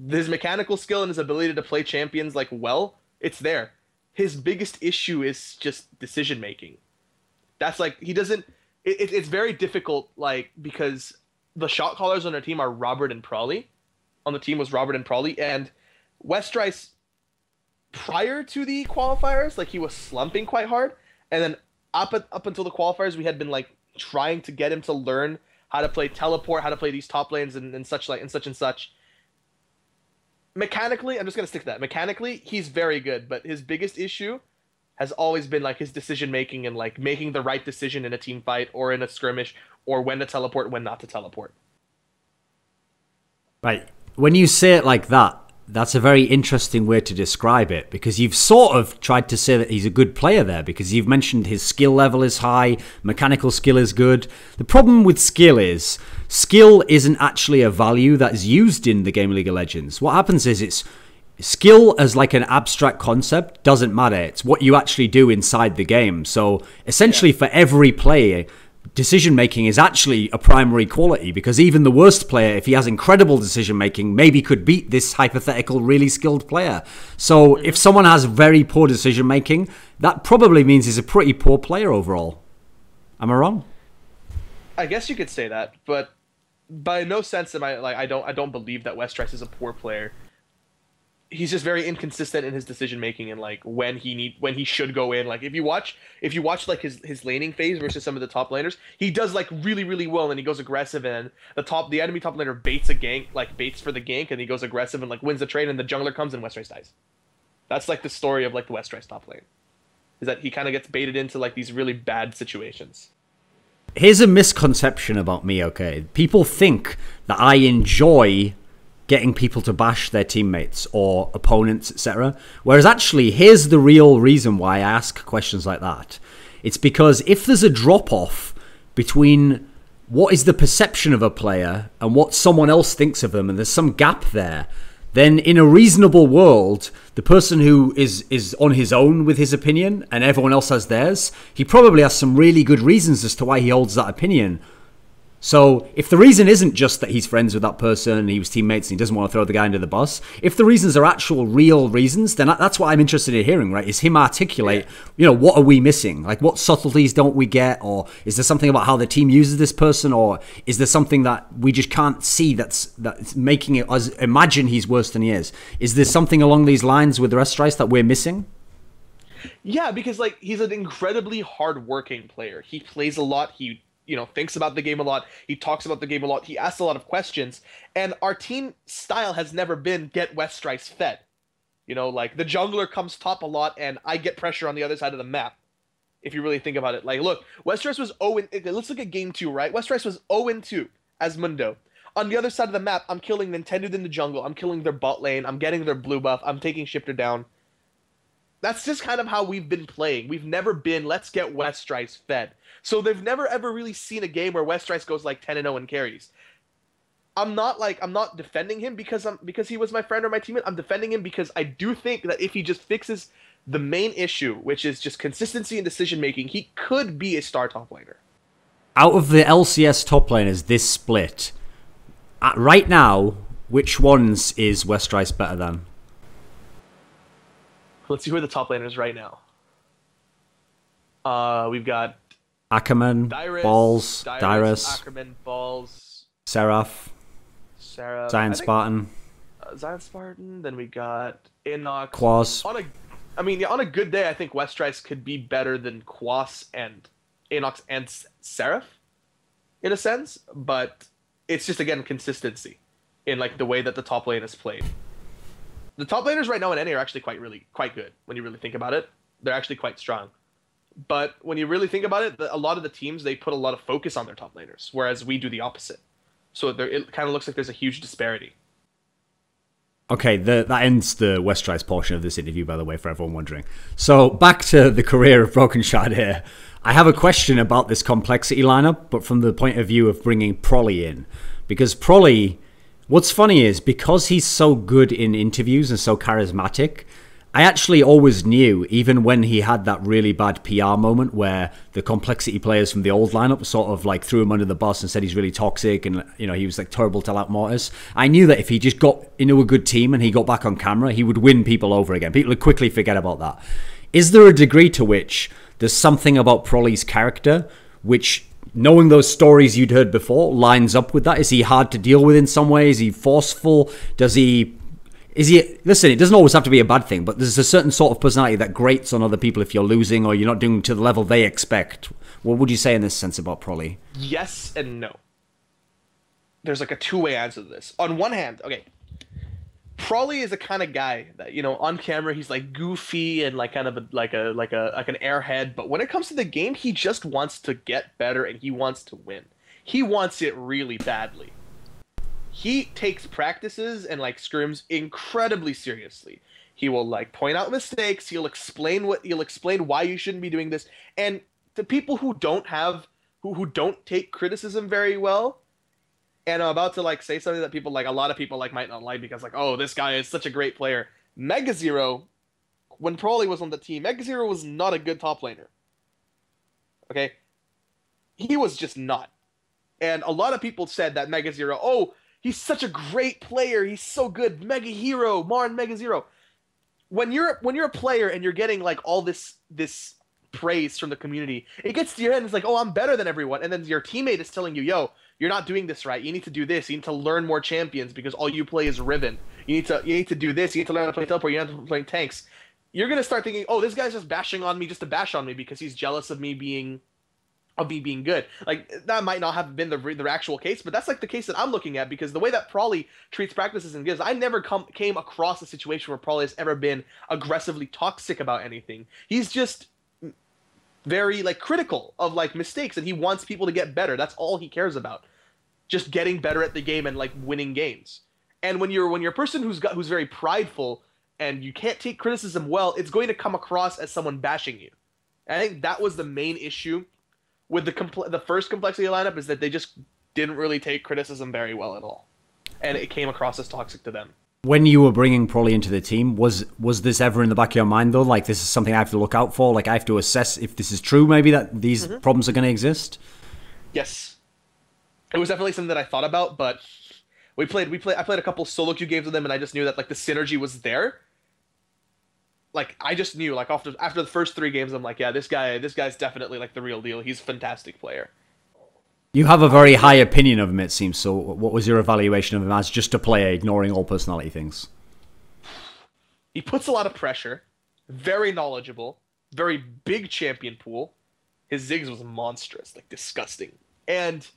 his mechanical skill and his ability to play champions, like, well, it's there. His biggest issue is just decision making. That's like, he doesn't... It's very difficult, like, because the shot callers on our team are Robert and Prawley. On the team was Robert and Prawley, and Westrice, prior to the qualifiers, like, he was slumping quite hard, and then up until the qualifiers, we had been like trying to get him to learn how to play teleport, how to play these top lanes and such, like, and such. Mechanically, I'm just gonna stick to that. Mechanically, he's very good, but his biggest issue has always been like his decision making and like making the right decision in a team fight or in a skirmish, or when to teleport, when not to teleport. Right. When you say it like that, that's a very interesting way to describe it, because you've sort of tried to say that he's a good player there, because you've mentioned his skill level is high, mechanical skill is good. The problem with skill isn't actually a value that is used in the game of League of Legends. What happens is it's skill as like an abstract concept doesn't matter. It's what you actually do inside the game. So essentially for every player, decision making is actually a primary quality, because even the worst player, if he has incredible decision making, maybe could beat this hypothetical really skilled player. So if someone has very poor decision making, that probably means he's a pretty poor player overall. Am I wrong? I guess you could say that, but by no sense am I like I don't believe that Westrice is a poor player. he's just very inconsistent in his decision making and like when he should go in. Like if you watch like his laning phase versus some of the top laners, he does like really well and he goes aggressive, and the enemy top laner baits a gank, like baits for the gank, and he goes aggressive and like wins the trade, and the jungler comes and Westrice dies. That's like the story of like the Westrice top lane. Is that he kind of gets baited into like these really bad situations. Here's a misconception about me, okay? People think that I enjoy getting people to bash their teammates or opponents, etc. Whereas actually, here's the real reason why I ask questions like that. It's because if there's a drop-off between what is the perception of a player and what someone else thinks of them, and there's some gap there, then in a reasonable world, the person who is on his own with his opinion and everyone else has theirs, he probably has some really good reasons as to why he holds that opinion. So if the reason isn't just that he's friends with that person and he was teammates and he doesn't want to throw the guy under the bus, if the reasons are actual real reasons, then that's what I'm interested in hearing, right? Is him articulate, what are we missing? Like what subtleties don't we get? Or is there something about how the team uses this person? Or is there something that we just can't see that's making it us imagine he's worse than he is? Is there something along these lines with Westrice that we're missing? Yeah, because like he's an incredibly hardworking player. He plays a lot. He thinks about the game a lot. He talks about the game a lot. He asks a lot of questions. And our team style has never been get Westrice fed. Like the jungler comes top a lot and I get pressure on the other side of the map. If you really think about it. Like, look, Westrice was 0 let's look at game 2, right? Westrice was 0-2 as Mundo. On the other side of the map, I'm killing Nintendo in the jungle. I'm killing their bot lane. I'm getting their blue buff. I'm taking Shifter down. That's just kind of how we've been playing. We've never been, let's get Westrice fed. So they've never ever really seen a game where Westrice goes like 10-0 and carries. I'm not defending him because he was my friend or my teammate. I'm defending him because I do think that if he just fixes the main issue, which is just consistency in decision making, he could be a star top laner. Out of the LCS top laners this split, right now, which ones is Westrice better than? Let's see who are the top laners right now. We've got Ackerman, Balls, Dyrus, Ackerman, Balls, Seraph, Zion Spartan. Zion Spartan. Then we got Inox. Quas. On a good day, I think Westrice could be better than Quas and Inox and Seraph, in a sense. But it's just again consistency in like the way that the top lane is played. The top laners right now in NA are actually quite good when you really think about it. They're actually quite strong. But when you really think about it, a lot of the teams, they put a lot of focus on their top laners, whereas we do the opposite. So it kind of looks like there's a huge disparity. Okay, that ends the Westrice portion of this interview, by the way, for everyone wondering. So back to the career of Brokenshard here. I have a question about this complexity lineup, but from the point of view of bringing Prolly in. Because Prolly, what's funny is, because he's so good in interviews and so charismatic, I actually always knew, even when he had that really bad PR moment where the complexity players from the old lineup sort of like threw him under the bus and said he's really toxic and he was like terrible to out Mortis. I knew that if he just got into a good team and he got back on camera, he would win people over again. People would quickly forget about that. Is there a degree to which there's something about Prolly's character which, knowing those stories you'd heard before, lines up with that? Is he hard to deal with in some way? Is he forceful? Listen, it doesn't always have to be a bad thing, but there's a certain sort of personality that grates on other people if you're losing or you're not doing to the level they expect. What would you say in this sense about Prolly? Yes and no. There's like a two-way answer to this. On one hand, okay, Prolly is the kind of guy that, on camera he's like goofy and like kind of like an airhead, but when it comes to the game, he just wants to get better and he wants to win. He wants it really badly. He takes practices and like scrims incredibly seriously. He will like point out mistakes. He'll explain why you shouldn't be doing this. And the people who don't take criticism very well, and I'm about to like say something that a lot of people like might not like because like, oh, this guy is such a great player. Mega Zero, when Prolly was on the team, Mega Zero was not a good top laner. Okay, he was just not. And a lot of people said that Mega Zero, oh, he's such a great player. He's so good. Mega Hero, Marn Mega Zero. When you're a player and you're getting like all this praise from the community, it gets to your head and it's like, oh, I'm better than everyone. And then your teammate is telling you, yo, you're not doing this right. You need to do this. You need to learn more champions because all you play is Riven. you need to do this. You need to learn how to play teleport. You need to play tanks. You're gonna start thinking, oh, this guy's just bashing on me just to bash on me because he's jealous of me being good. Like, that might not have been the actual case, but that's like the case that I'm looking at, because the way that Prawley treats practices and gives, I never came across a situation where Prawley has ever been aggressively toxic about anything. He's just very like critical of like mistakes, and he wants people to get better. That's all he cares about. Just getting better at the game and like winning games. And when you're a person who's very prideful and you can't take criticism well, it's going to come across as someone bashing you. And I think that was the main issue with the first complexity lineup, is that they just didn't really take criticism very well at all, and it came across as toxic to them. When you were bringing Prawley into the team, was this ever in the back of your mind though? Like, this is something I have to look out for. Like, I have to assess if this is true. Maybe that these problems are going to exist. Yes, it was definitely something that I thought about, but I played a couple solo queue games with them, and I just knew that like the synergy was there. Like, I just knew, like, after the first 3 games, I'm like, yeah, this guy's definitely like the real deal. He's a fantastic player. You have a very high opinion of him, it seems. So what was your evaluation of him as just a player, ignoring all personality things? He puts a lot of pressure, very knowledgeable, very big champion pool. His Ziggs was monstrous, like disgusting. And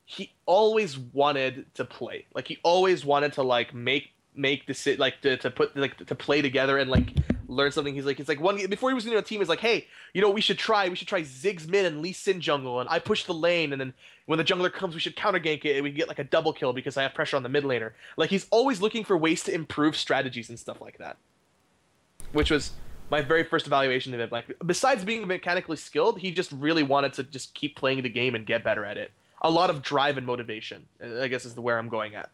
he always wanted to play. Like, he always wanted to like make this, like to play together and like learn something. He's like before he was in a team, he's like, hey, we should try Ziggs mid and Lee Sin jungle, and I push the lane, and then when the jungler comes, we should counter gank it, and we can get like a double kill because I have pressure on the mid laner. Like, he's always looking for ways to improve strategies and stuff like that, which was my very first evaluation of him. Like, besides being mechanically skilled, he just really wanted to just keep playing the game and get better at it. A lot of drive and motivation, I guess, is where I'm going at.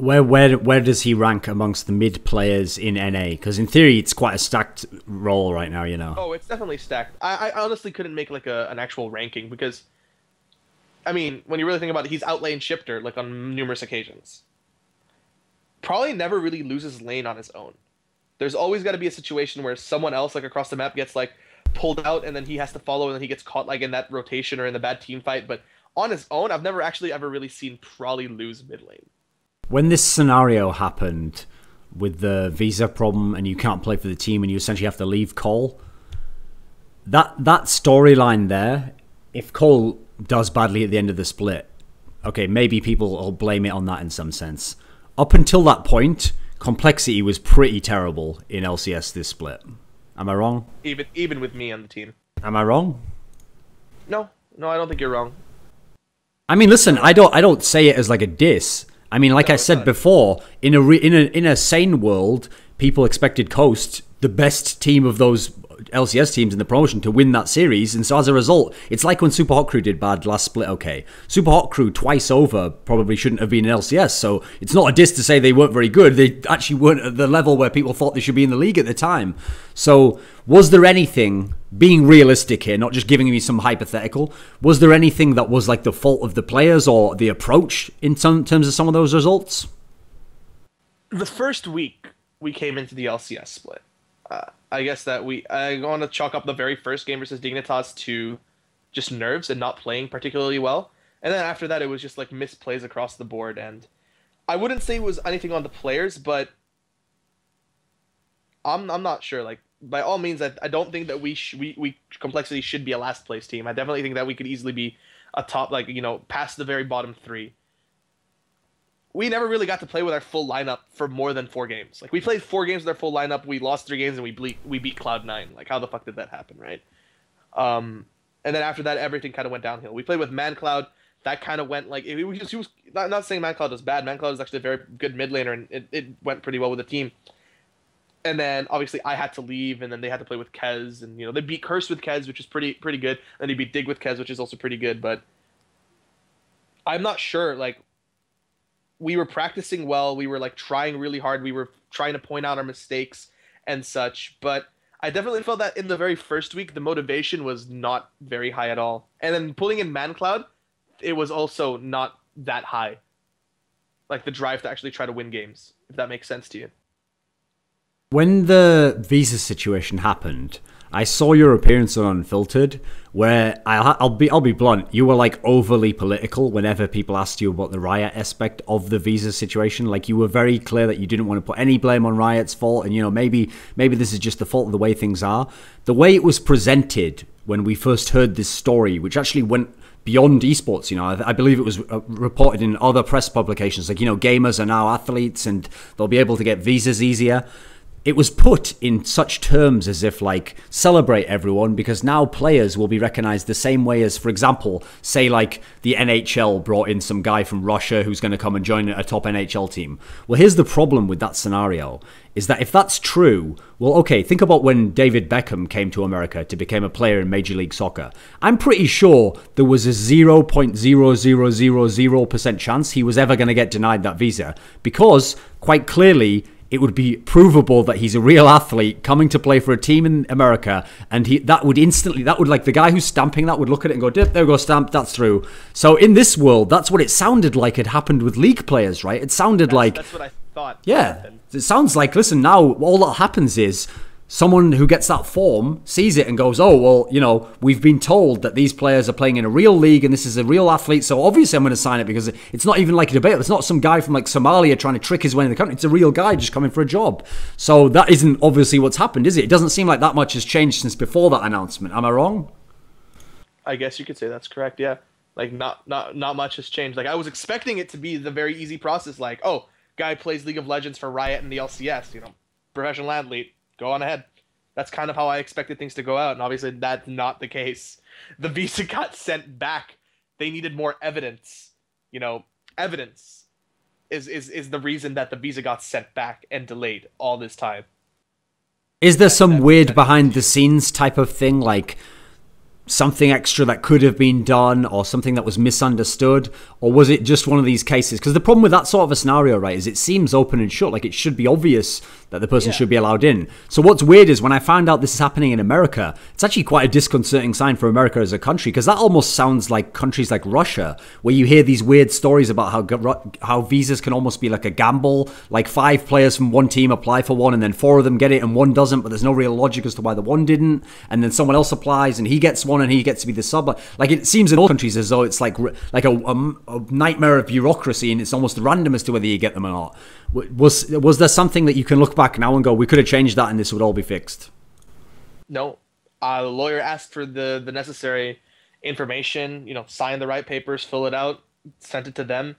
Where does he rank amongst the mid players in NA? Because in theory, it's quite a stacked role right now, Oh, it's definitely stacked. I honestly couldn't make like an actual ranking, because, I mean, when you really think about it, he's outlaned Shifter like on numerous occasions. Probably never really loses lane on his own. There's always got to be a situation where someone else like across the map gets like pulled out, and then he has to follow, and then he gets caught like in that rotation or in the bad team fight. But on his own, I've never actually ever really seen Prawley lose mid lane. When this scenario happened with the visa problem and you can't play for the team and you essentially have to leave Cole, that storyline there, if Cole does badly at the end of the split, okay, maybe people will blame it on that in some sense. Up until that point, complexity was pretty terrible in LCS this split. Am I wrong? Even with me on the team. Am I wrong? No, I don't think you're wrong. I mean, listen, I don't say it as like a diss. I mean, like I said before, in a sane world, people expected Coast, the best team of those LCS teams in the promotion, to win that series, and so as a result, it's like when Super Hot Crew did bad last split. Okay, Super Hot Crew twice over probably shouldn't have been in LCS, so it's not a diss to say they weren't very good. They actually weren't at the level where people thought they should be in the league at the time. So was there anything, being realistic here, not just giving me some hypothetical, was there anything that was like the fault of the players or the approach in terms of some of those results? The first week we came into the LCS split, I guess that I want to chalk up the very first game versus Dignitas to just nerves and not playing particularly well. And then after that, it was just like misplays across the board. And I wouldn't say it was anything on the players, but I'm not sure. Like, by all means, I don't think that we Complexity should be a last place team. I definitely think that we could easily be a top, like, past the very bottom 3. We never really got to play with our full lineup for more than 4 games. Like, we played 4 games with our full lineup, we lost 3 games, and we beat Cloud9. Like, how the fuck did that happen, right? And then after that, everything kind of went downhill. We played with ManCloud. That kind of went, like, he was not saying ManCloud was bad. ManCloud is actually a very good mid laner, and it went pretty well with the team. And then, obviously, I had to leave, and then they had to play with Kez, and, they beat Curse with Kez, which is pretty good. And they beat Dig with Kez, which is also pretty good, but I'm not sure, like, we were practicing well, we were like trying really hard, we were trying to point out our mistakes and such, but I definitely felt that in the very first week the motivation was not very high at all. And then pulling in ManCloud, it was also not that high. Like, the drive to actually try to win games, if that makes sense to you. When the visa situation happened, I saw your appearance on Unfiltered, where I'll be blunt. You were like overly political whenever people asked you about the Riot aspect of the visa situation. Like you were very clear that you didn't want to put any blame on Riot's fault, and you know maybe this is just the fault of the way things are. The way it was presented when we first heard this story, which actually went beyond esports, you know, I believe it was reported in other press publications, like, you know, gamers are now athletes and they'll be able to get visas easier. It was put in such terms as if, like, celebrate everyone, because now players will be recognized the same way as, for example, say, like, the NHL brought in some guy from Russia who's going to come and join a top NHL team. Well, here's the problem with that scenario, is that if that's true, well, okay, think about when David Beckham came to America to become a player in Major League Soccer. I'm pretty sure there was a 0.0000% chance he was ever going to get denied that visa, because, quite clearly, it would be provable that he's a real athlete coming to play for a team in America, and that would like the guy who's stamping that would look at it and go, there we go, stamp, that's through. So in this world, that's what it sounded like had happened with League players, right? It sounded that's what I thought. Yeah, it sounds like, listen, now all that happens is someone who gets that form sees it and goes, oh, well, you know, we've been told that these players are playing in a real league and this is a real athlete, so obviously I'm going to sign it, because it's not even like a debate. It's not some guy from like Somalia trying to trick his way in the country. It's a real guy just coming for a job. So that isn't obviously what's happened, is it? It doesn't seem like that much has changed since before that announcement. Am I wrong? I guess you could say that's correct, yeah. Like, not much has changed. Like, I was expecting it to be the very easy process, like, oh, guy plays League of Legends for Riot and the LCS, you know, professional athlete, go on ahead. That's kind of how I expected things to go out, and obviously that's not the case. The visa got sent back. They needed more evidence. You know, evidence is the reason that the visa got sent back and delayed all this time. Is there some weird behind-the-scenes type of thing, like something extra that could have been done, or something that was misunderstood, or was it just one of these cases? Because the problem with that sort of a scenario, right, is it seems open and shut, like it should be obvious that the person should be allowed in. So what's weird is when I found out this is happening in America, it's actually quite a disconcerting sign for America as a country, because that almost sounds like countries like Russia, where you hear these weird stories about how visas can almost be like a gamble, like 5 players from one team apply for one and then 4 of them get it and one doesn't, but there's no real logic as to why the one didn't, and then someone else applies and he gets one and he gets to be the sub. Like, it seems in all countries as though it's like a nightmare of bureaucracy, and it's almost random as to whether you get them or not. Was there something that you can look back now and go, we could have changed that and this would all be fixed? No. The lawyer asked for the necessary information, you know, sign the right papers, fill it out, sent it to them.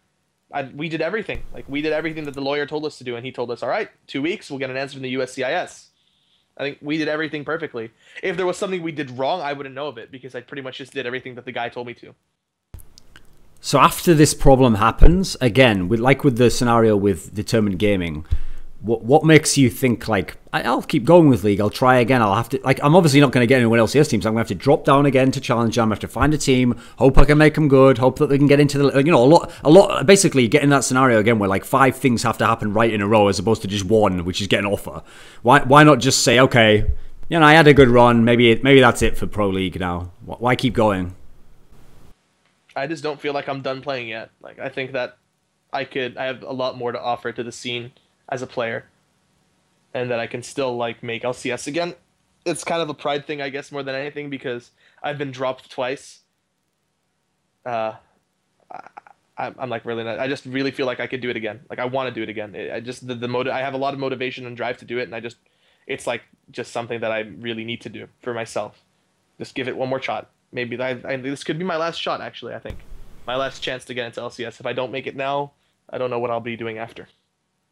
We did everything. Like, we did everything that the lawyer told us to do, and he told us, all right, 2 weeks, we'll get an answer from the USCIS. I think we did everything perfectly. If there was something we did wrong, I wouldn't know of it, because I pretty much just did everything that the guy told me to. So after this problem happens, again, with the scenario with Determined Gaming, what makes you think, like, I'll keep going with League, I'll try again, I'll have to, like, I'm obviously not going to get anyone LCS teams, I'm going to have to drop down again to challenge them, I have to find a team, hope I can make them good, hope that they can get into the, you know, a lot, basically get in that scenario again where, like, 5 things have to happen right in a row as opposed to just one, which is get an offer. Why not just say, okay, you know, I had a good run, maybe that's it for Pro League now. Why keep going? I just don't feel like I'm done playing yet. Like, I think that I have a lot more to offer to the scene as a player, and that I can still, like, make LCS again. It's kind of a pride thing, I guess, more than anything, because I've been dropped twice. I'm like, really not, I just really feel like I could do it again. Like, I want to do it again. I have a lot of motivation and drive to do it, and it's like just something that I really need to do for myself. Just give it one more shot. Maybe this could be my last shot, actually, I think. My last chance to get into LCS. If I don't make it now, I don't know what I'll be doing after.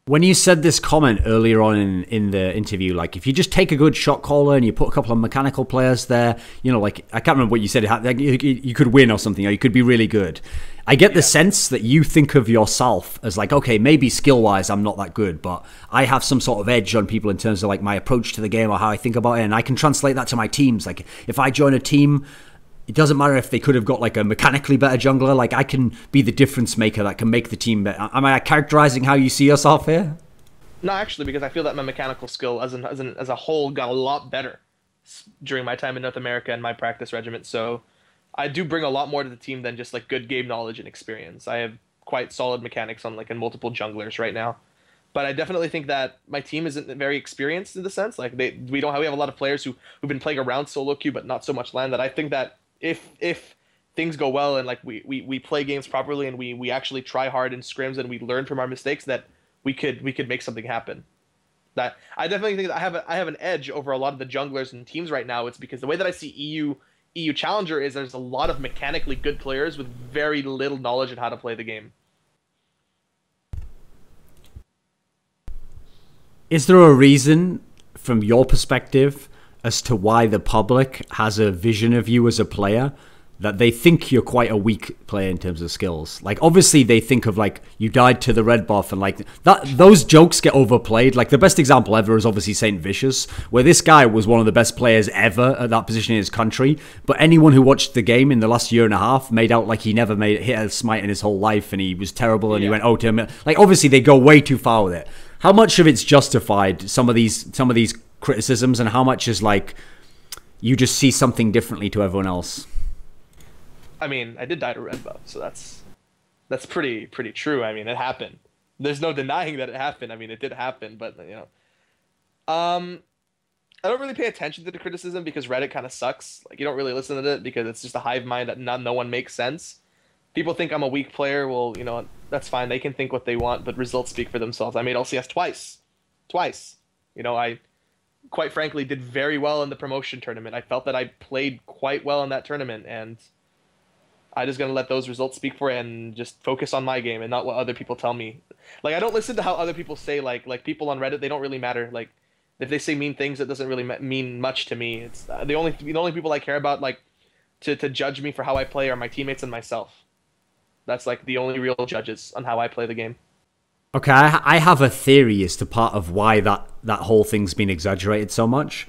When you said this comment earlier on in the interview, like, if you just take a good shot caller and you put a couple of mechanical players there, you know, like, I can't remember what you said, like, you could win or something, or you could be really good. I get the sense that you think of yourself as like, okay, maybe skill-wise I'm not that good, but I have some sort of edge on people in terms of, like, my approach to the game or how I think about it, and I can translate that to my teams. Like, if I join a team, it doesn't matter if they could have got, like, a mechanically better jungler. Like, I can be the difference maker that can make the team better. Am I characterizing how you see yourself here? No, actually, because I feel that my mechanical skill as a whole got a lot better during my time in North America and my practice regiment. So I do bring a lot more to the team than just, like, good game knowledge and experience. I have quite solid mechanics on, like, in multiple junglers right now. But I definitely think that my team isn't very experienced in the sense. Like we have a lot of players who've been playing around solo queue, but not so much LAN. That I think that if things go well and like we play games properly and we actually try hard in scrims and we learn from our mistakes, that we could make something happen. That I definitely think that I have an edge over a lot of the junglers and teams right now. It's because the way that I see EU Challenger is there's a lot of mechanically good players with very little knowledge on how to play the game. Is there a reason, from your perspective, as to why the public has a vision of you as a player that they think you're quite a weak player in terms of skills? Like, obviously they think of like you died to the red buff and like that. Those jokes get overplayed. Like the best example ever is obviously Saint Vicious, where this guy was one of the best players ever at that position in his country. But anyone who watched the game in the last year and a half made out like he never hit a smite in his whole life and he was terrible and he went to him. Like obviously they go way too far with it. How much of it's justified, some of these criticisms, and how much is like you just see something differently to everyone else? I mean, I did die to red buff, so that's pretty true. I mean, it happened. There's no denying that it happened. I mean, it did happen, but you know, I don't really pay attention to the criticism because Reddit kind of sucks. Like, you don't really listen to it because it's just a hive mind that no one makes sense. People think I'm a weak player. Well, you know, that's fine. They can think what they want, but results speak for themselves. I made LCS twice. You know, I quite frankly did very well in the promotion tournament. I felt that I played quite well in that tournament, and I'm just going to let those results speak for it and just focus on my game and not what other people tell me. Like, I don't listen to how other people say, like people on Reddit, they don't really matter. Like, if they say mean things, it doesn't really mean much to me. It's the only people I care about, like, to judge me for how I play are my teammates and myself. That's, like, the only real judges on how I play the game. Okay, I have a theory as to part of why that whole thing's been exaggerated so much.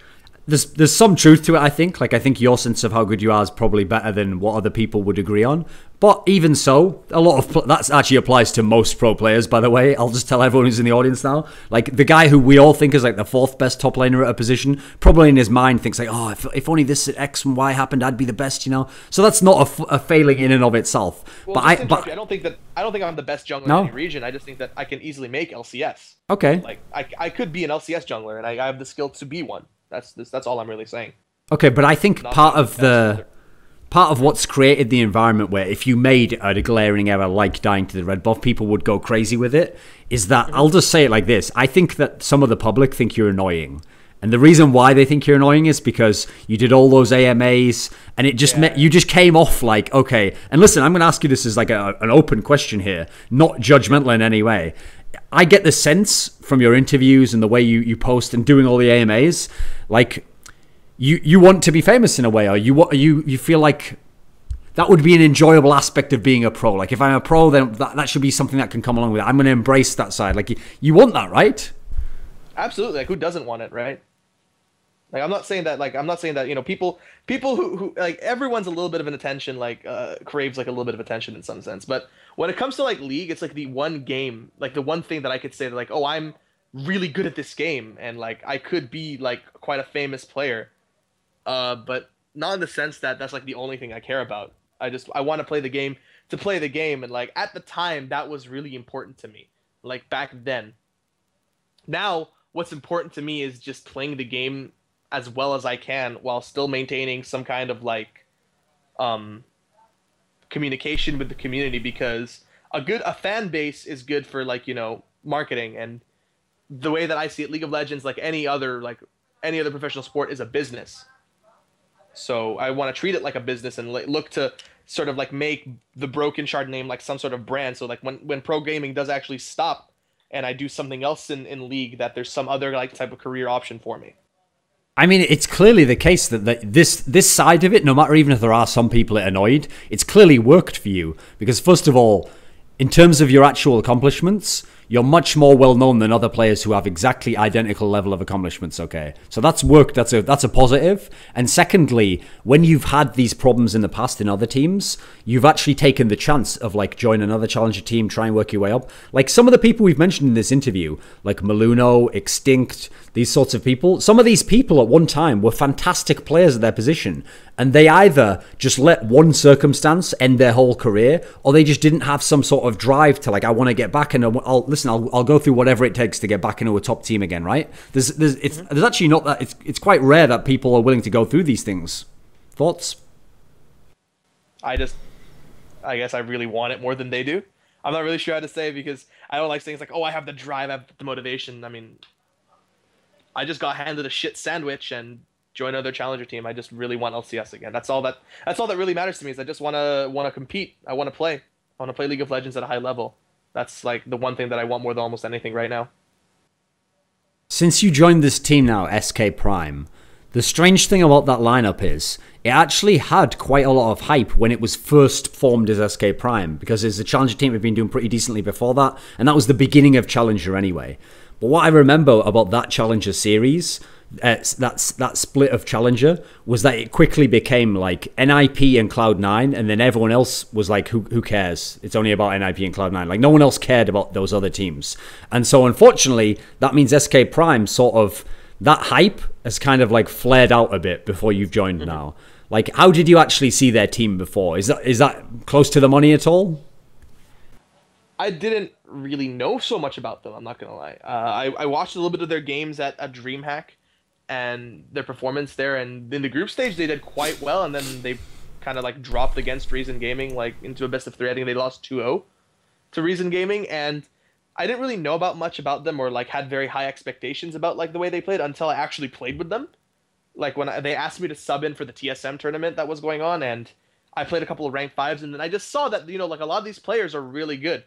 There's some truth to it, I think. Like, I think your sense of how good you are is probably better than what other people would agree on. But even so, a lot of that actually applies to most pro players, by the way. I'll just tell everyone who's in the audience now. Like, the guy who we all think is like the fourth best top laner at a position, probably in his mind thinks like, oh, if only this X and Y happened, I'd be the best, you know? So that's not a failing in and of itself. Well, I don't think I'm the best jungler in any region. I just think that I can easily make LCS. Okay. Like, I could be an LCS jungler, and I have the skill to be one. That's all I'm really saying. Okay, but I think part of what's created the environment where if you made a glaring error like dying to the red buff, people would go crazy with it, is that, I'll just say it like this, I think that some of the public think you're annoying. And the reason why they think you're annoying is because you did all those AMAs, and it just you just came off like, okay. And listen, I'm going to ask you this as like an open question here, not judgmental in any way. I get the sense from your interviews and the way you post and doing all the AMAs, like you want to be famous in a way, or you feel like that would be an enjoyable aspect of being a pro. Like, if I'm a pro, then that should be something that can come along with it. I'm going to embrace that side. Like, you want that, right? Absolutely. Like, who doesn't want it, right? Like, I'm not saying that, you know, people who like, everyone's a little bit of an attention, like, craves like a little bit of attention in some sense. But when it comes to like League, it's like the one game, like the one thing that I could say that like, oh, I'm really good at this game, and like I could be like quite a famous player. But not in the sense that that's like the only thing I care about. I want to play the game to play the game, and like at the time that was really important to me. Like back then. Now what's important to me is just playing the game as well as I can while still maintaining some kind of like communication with the community, because a fan base is good for, like, you know, marketing. And the way that I see it, League of Legends, like any other professional sport, is a business. So I want to treat it like a business and look to sort of like make the Brokenshard name like some sort of brand. So like when pro gaming does actually stop and I do something else in League, that there's some other like type of career option for me. I mean, it's clearly the case that this side of it, no matter even if there are some people annoyed, it's clearly worked for you. Because first of all, in terms of your actual accomplishments, you're much more well known than other players who have exactly identical level of accomplishments, okay? So that's worked, that's a positive. And secondly, when you've had these problems in the past in other teams, you've actually taken the chance of like join another challenger team, try and work your way up. Like some of the people we've mentioned in this interview, like Maluno, Extinkt, these sorts of people, some of these people at one time were fantastic players at their position, and they either just let one circumstance end their whole career, or they just didn't have some sort of drive to like, I want to get back and listen, I'll go through whatever it takes to get back into a top team again, right? There's actually not that, it's quite rare that people are willing to go through these things. Thoughts? I guess I really want it more than they do. I'm not really sure how to say because I don't like things like, oh, I have the drive, I have the motivation. I mean, I just got handed a shit sandwich and joined another challenger team. I just really want LCS again. That's all that really matters to me is I just want to compete. I want to play. I want to play League of Legends at a high level. That's like the one thing that I want more than almost anything right now. Since you joined this team now, SK Prime, the strange thing about that lineup is it actually had quite a lot of hype when it was first formed as SK Prime, because as a Challenger team, it had been doing pretty decently before that, and that was the beginning of Challenger anyway. But what I remember about that Challenger series, that split of Challenger, was that it quickly became like NIP and Cloud9, and then everyone else was like, who cares? It's only about NIP and Cloud9. Like, no one else cared about those other teams. And so, unfortunately, that means SK Prime sort of, that hype has kind of like flared out a bit before you've joined now. Like, how did you actually see their team before? Is that close to the money at all? I didn't really know so much about them, I'm not going to lie. I watched a little bit of their games at DreamHack and their performance there, and in the group stage they did quite well, and then they kind of like dropped against Reason Gaming like into a best of 3. I think they lost 2-0 to Reason Gaming, and I didn't really know much about them or like had very high expectations about like the way they played until I actually played with them. Like when they asked me to sub in for the TSM tournament that was going on, and I played a couple of rank 5s, and then I just saw that, you know, like a lot of these players are really good.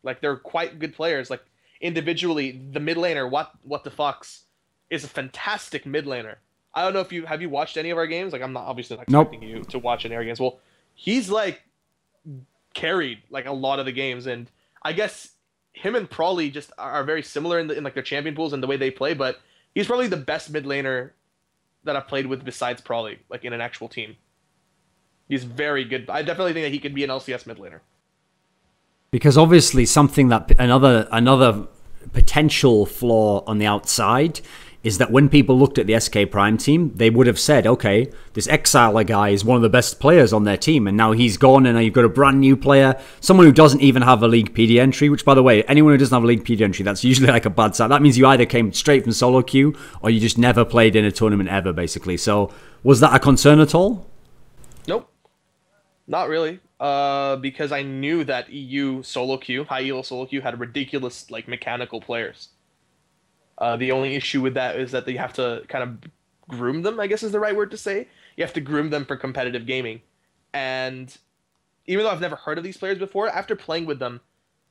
Like they're quite good players. Like individually, the mid laner, what the Fox, is a fantastic mid laner. I don't know if have you watched any of our games? Like I'm not obviously not expecting you to watch any of our games. Well, he's like carried like a lot of the games, and I guess him and Prawley just are very similar in like their champion pools and the way they play. But he's probably the best mid laner that I've played with besides Prawley, like in an actual team. He's very good. I definitely think that he could be an LCS mid laner. Because obviously something that another potential flaw on the outside is that when people looked at the SK Prime team, they would have said, okay, this Exiler guy is one of the best players on their team, and now he's gone, and now you've got a brand new player, someone who doesn't even have a League PD entry, which, by the way, anyone who doesn't have a League PD entry, that's usually like a bad sign. That means you either came straight from solo queue, or you just never played in a tournament ever, basically. So, was that a concern at all? Nope. Not really. Because I knew that EU solo queue, high elo solo queue, had ridiculous like mechanical players. The only issue with that is that you have to kind of groom them, I guess is the right word to say. You have to groom them for competitive gaming. And even though I've never heard of these players before, after playing with them,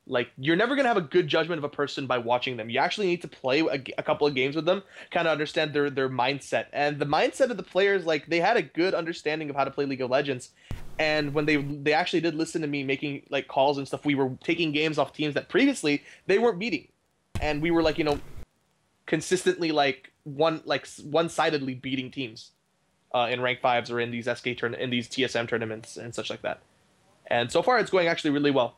like you're never going to have a good judgment of a person by watching them. You actually need to play a couple of games with them, kind of understand their mindset. And the mindset of the players, like they had a good understanding of how to play League of Legends. And when they actually did listen to me making like calls and stuff, we were taking games off teams that previously they weren't beating. And we were like, you know, consistently like one-sidedly beating teams in rank 5s or in these in these TSM tournaments and such like that. And so far it's going actually really well.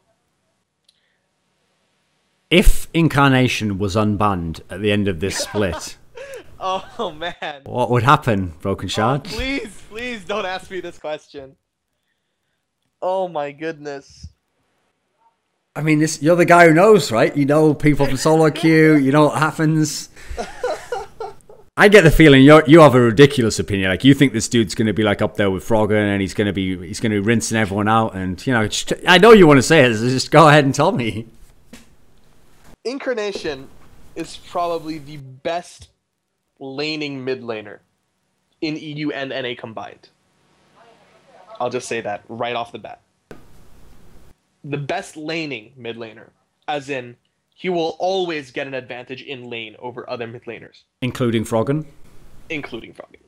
If Incarnation was unbanned at the end of this split, oh man, what would happen, Brokenshard? Oh, please don't ask me this question. Oh my goodness. I mean, you're the guy who knows, right? You know people from solo queue. You know what happens. I get the feeling you have a ridiculous opinion. Like you think this dude's going to be like up there with Froggen, and he's going to be rinsing everyone out. And you know, I know you want to say it. So just go ahead and tell me. Incarnation is probably the best laning mid laner in EU and NA combined. I'll just say that right off the bat. The best laning mid laner, as in he will always get an advantage in lane over other mid laners. Including Froggen? Including Froggen.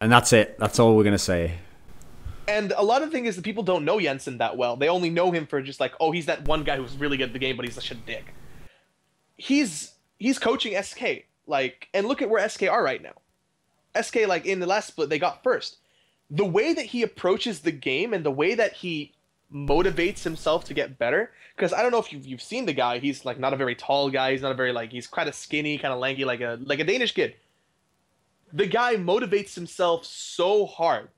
And that's it. That's all we're going to say. And a lot of the thing is that people don't know Jensen that well. They only know him for just like, oh, he's that one guy who's really good at the game, but he's such a dick. He's coaching SK, like, and look at where SK are right now. SK, like, in the last split, they got first. The way that he approaches the game and the way that he motivates himself to get better, because I don't know if you've seen the guy. He's, like, not a very tall guy. He's not a very, like, he's kind of skinny, kind of lanky, like a Danish kid. The guy motivates himself so hard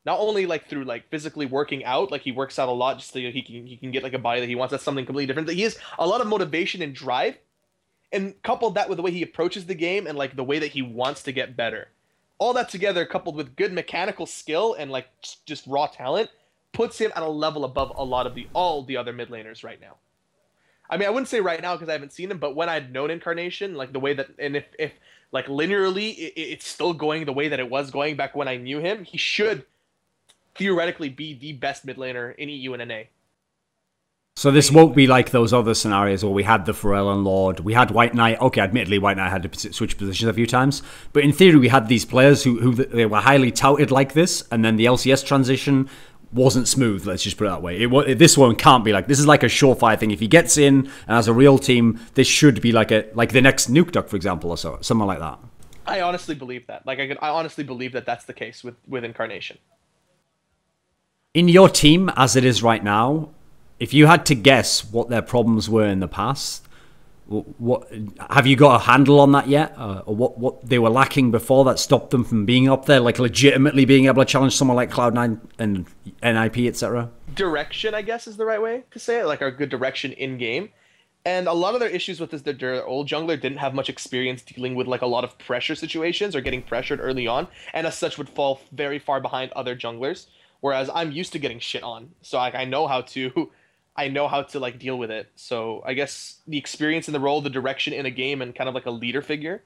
Not only like through like physically working out, like he works out a lot just so he can get like a body that he wants. That's something completely different. But he has a lot of motivation and drive, and coupled that with the way he approaches the game and like the way that he wants to get better. All that together, coupled with good mechanical skill and like just raw talent, puts him at a level above a lot of all the other mid laners right now. I mean, I wouldn't say right now because I haven't seen him, but when I'd known Incarnation, like the way that, and if like linearly it's still going the way that it was going back when I knew him, he should theoretically be the best mid laner in EU and NA. So this won't be like those other scenarios where we had the Pharrell and Lord, we had White Knight. Okay, admittedly, White Knight had to switch positions a few times, but in theory, we had these players who they were highly touted like this, and then the LCS transition wasn't smooth. Let's just put it that way. This one can't be like this. Is like a surefire thing. If he gets in and has a real team, this should be like the next Nukeduck, for example, or so, something like that. I honestly believe that. Like I honestly believe that that's the case with Incarnation. In your team, as it is right now, if you had to guess what their problems were in the past, what have you got a handle on that yet? Or what they were lacking before that stopped them from being up there, like legitimately being able to challenge someone like Cloud9 and NIP, etc.? Direction, I guess, is the right way to say it. Like our good direction in game. And a lot of their issues with this, their old jungler didn't have much experience dealing with like a lot of pressure situations or getting pressured early on, and as such would fall very far behind other junglers. Whereas I'm used to getting shit on, so like I know how to like deal with it. So I guess the experience in the role, the direction in a game, and kind of like a leader figure.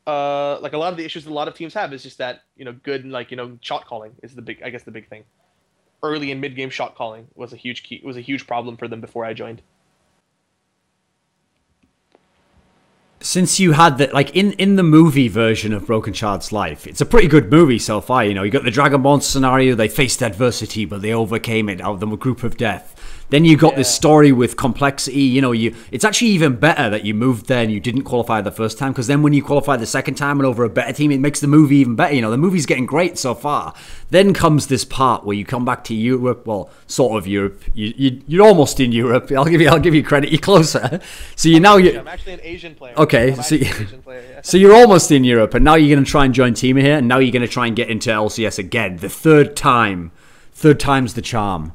Like a lot of the issues that a lot of teams have is just that, you know, good, like, you know, shot calling is the big thing. Early and mid game shot calling was a huge key. It was a huge problem for them before I joined. Since you had that, like in the movie version of Brokenshard's life, it's a pretty good movie so far. You know, you got the DragonBorns scenario, they faced adversity, but they overcame it out of the group of death. Then you got this story with complexity. You know, it's actually even better that you moved there and you didn't qualify the first time, because then when you qualify the second time and over a better team, it makes the movie even better. You know, the movie's getting great so far. Then comes this part where you come back to Europe, well, sort of Europe. You're almost in Europe. I'll give you credit. You're closer. So I'm actually an Asian player. Okay, so you're almost in Europe, and now you're going to try and join team here, and now you're going to try and get into LCS again. The third time's the charm.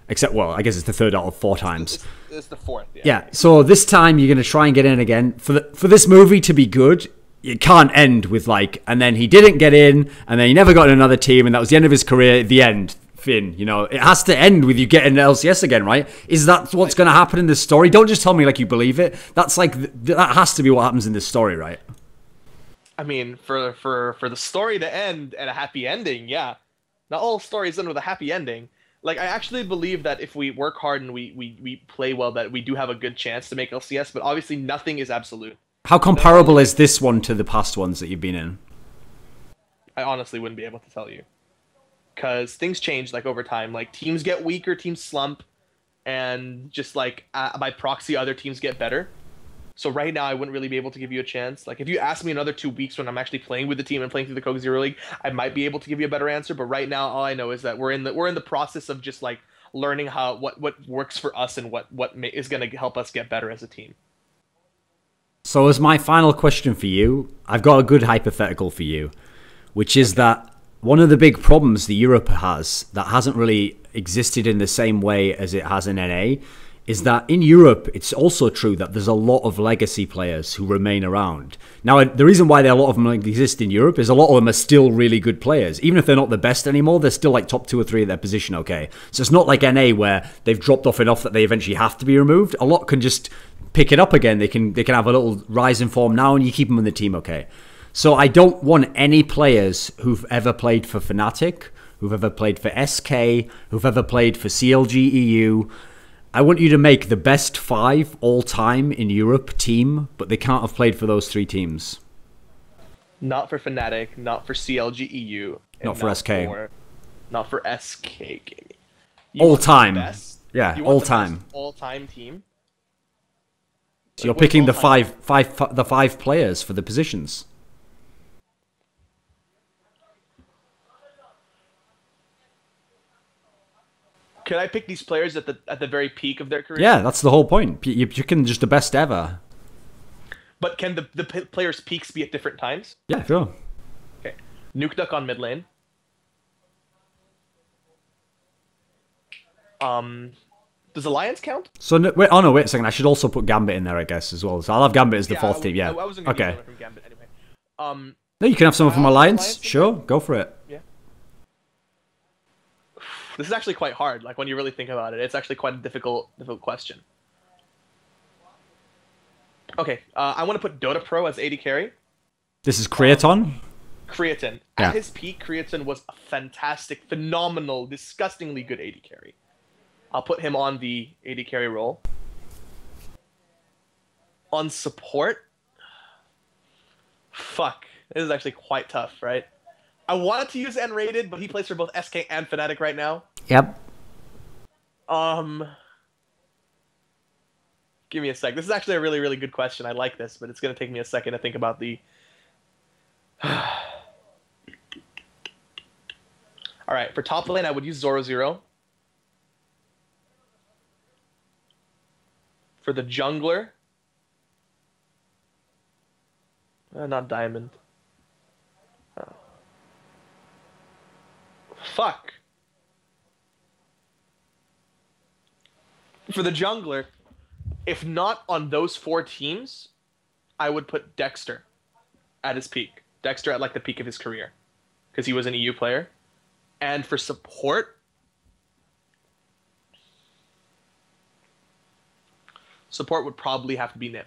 Except, well, I guess it's the third out of 4 times. It's the fourth, yeah. Yeah, so this time you're going to try and get in again. For this movie to be good, it can't end with like, and then he didn't get in, and then he never got in another team, and that was the end of his career, the end. Finn, you know, it has to end with you getting LCS again, right? Is that what's going to happen in this story? Don't just tell me like you believe it. That's like, that has to be what happens in this story, right? I mean, for the story to end at a happy ending, yeah. Not all stories end with a happy ending. Like, I actually believe that if we work hard and we play well, that we do have a good chance to make LCS, but obviously nothing is absolute. How comparable is this one to the past ones that you've been in? I honestly wouldn't be able to tell you. Because things change, like, over time. Like, teams get weaker, teams slump, and just, like, by proxy, other teams get better. So right now, I wouldn't really be able to give you a chance. Like, if you ask me another 2 weeks when I'm actually playing with the team and playing through the Coke Zero League, I might be able to give you a better answer. But right now, all I know is that we're in the process of just like learning how what works for us and what is going to help us get better as a team. So as my final question for you, I've got a good hypothetical for you, which is that one of the big problems the Europe has that hasn't really existed in the same way as it has in NA is that in Europe, it's also true that there's a lot of legacy players who remain around. Now, the reason why a lot of them exist in Europe is a lot of them are still really good players. Even if they're not the best anymore, they're still like top 2 or 3 of their position, okay? So it's not like NA where they've dropped off enough that they eventually have to be removed. A lot can just pick it up again. They can have a little rise in form now and you keep them in the team, okay? So I don't want any players who've ever played for Fnatic, who've ever played for SK, who've ever played for CLG EU. I want you to make the best 5 all-time in Europe team, but they can't have played for those 3 teams. Not for Fnatic, not for CLG EU. Not for SK. Not for SK Gaming. All-time. Yeah, all-time. All-time team. So you're picking the five players for the positions. Can I pick these players at the very peak of their career? Yeah, that's the whole point. You can just the best ever. But can the players' peaks be at different times? Yeah, sure. Okay. Nukeduck on mid lane. Does Alliance count? So wait, oh no, wait a second. I should also put Gambit in there, I guess, as well. So I'll have Gambit as the fourth team. Yeah. I wasn't gonna okay. use someone from Gambit anyway. No, you can have someone from Alliance. Alliance Sure, go for it. Yeah. This is actually quite hard. Like when you really think about it, it's actually quite a difficult question. Okay, I want to put Dota Pro as AD carry. This is Creaton. Creaton. Yeah. At his peak, Creaton was a fantastic, phenomenal, disgustingly good AD carry. I'll put him on the AD carry role. On support, fuck, this is actually quite tough, right? I wanted to use N-rated, but he plays for both SK and Fnatic right now. Yep. Give me a sec. This is actually a really, really good question. I like this, but it's gonna take me a second to think about the. All right, for top lane, I would use Zoro. For the jungler, not Diamond. Oh. Fuck. For the jungler, if not on those 4 teams, I would put Dexter at his peak. Dexter at like the peak of his career, because he was an EU player. And for support, would probably have to be Nif.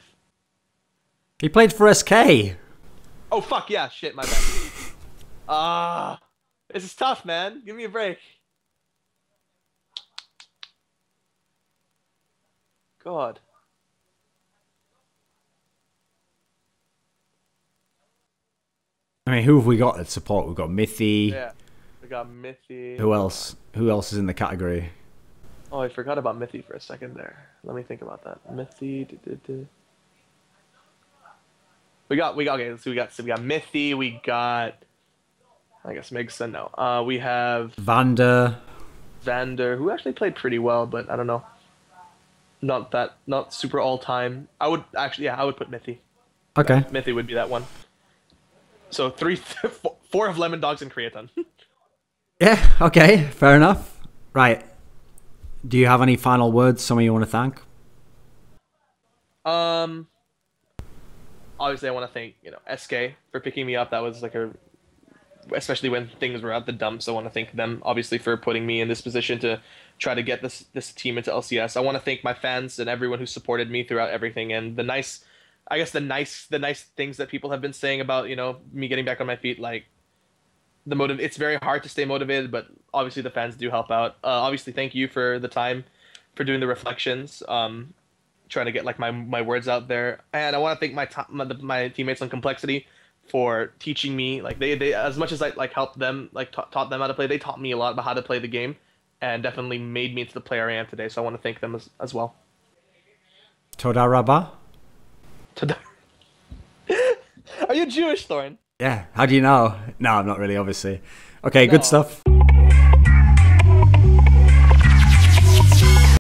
He played for SK. Oh fuck yeah, shit, my bad. This is tough, man. Give me a break. God. I mean, who have we got at support? We've got Mithy. Yeah, we got Mithy. Who else? Who else is in the category? Oh, I forgot about Mithy for a second there. Let me think about that. Mithy. We got okay. So we got Mithy. We got. I guess Megson. No. We have Vander, who actually played pretty well, but I don't know. Not super all time. I would actually, yeah, I would put Mithy. Okay. Mithy would be that one. So 4 of Lemondogs and Creaton. Yeah. Okay. Fair enough. Right. Do you have any final words? Someone you want to thank? Obviously, I want to thank SK for picking me up. That was like especially when things were at the dumps. I want to thank them obviously for putting me in this position to try to get this team into LCS. I want to thank my fans and everyone who supported me throughout everything, and the nice things that people have been saying about me getting back on my feet. Like it's very hard to stay motivated, but obviously the fans do help out. Obviously, thank you for the time for doing the reflections. Trying to get like my words out there, and I want to thank my teammates on Complexity for teaching me. Like they as much as I like helped them, like taught them how to play, they taught me a lot about how to play the game, and definitely made me into the player I am today. So I want to thank them as well. Toda Rabba. Are you Jewish, Thorin? Yeah. How do you know? No, I'm not really, obviously. Okay, good stuff.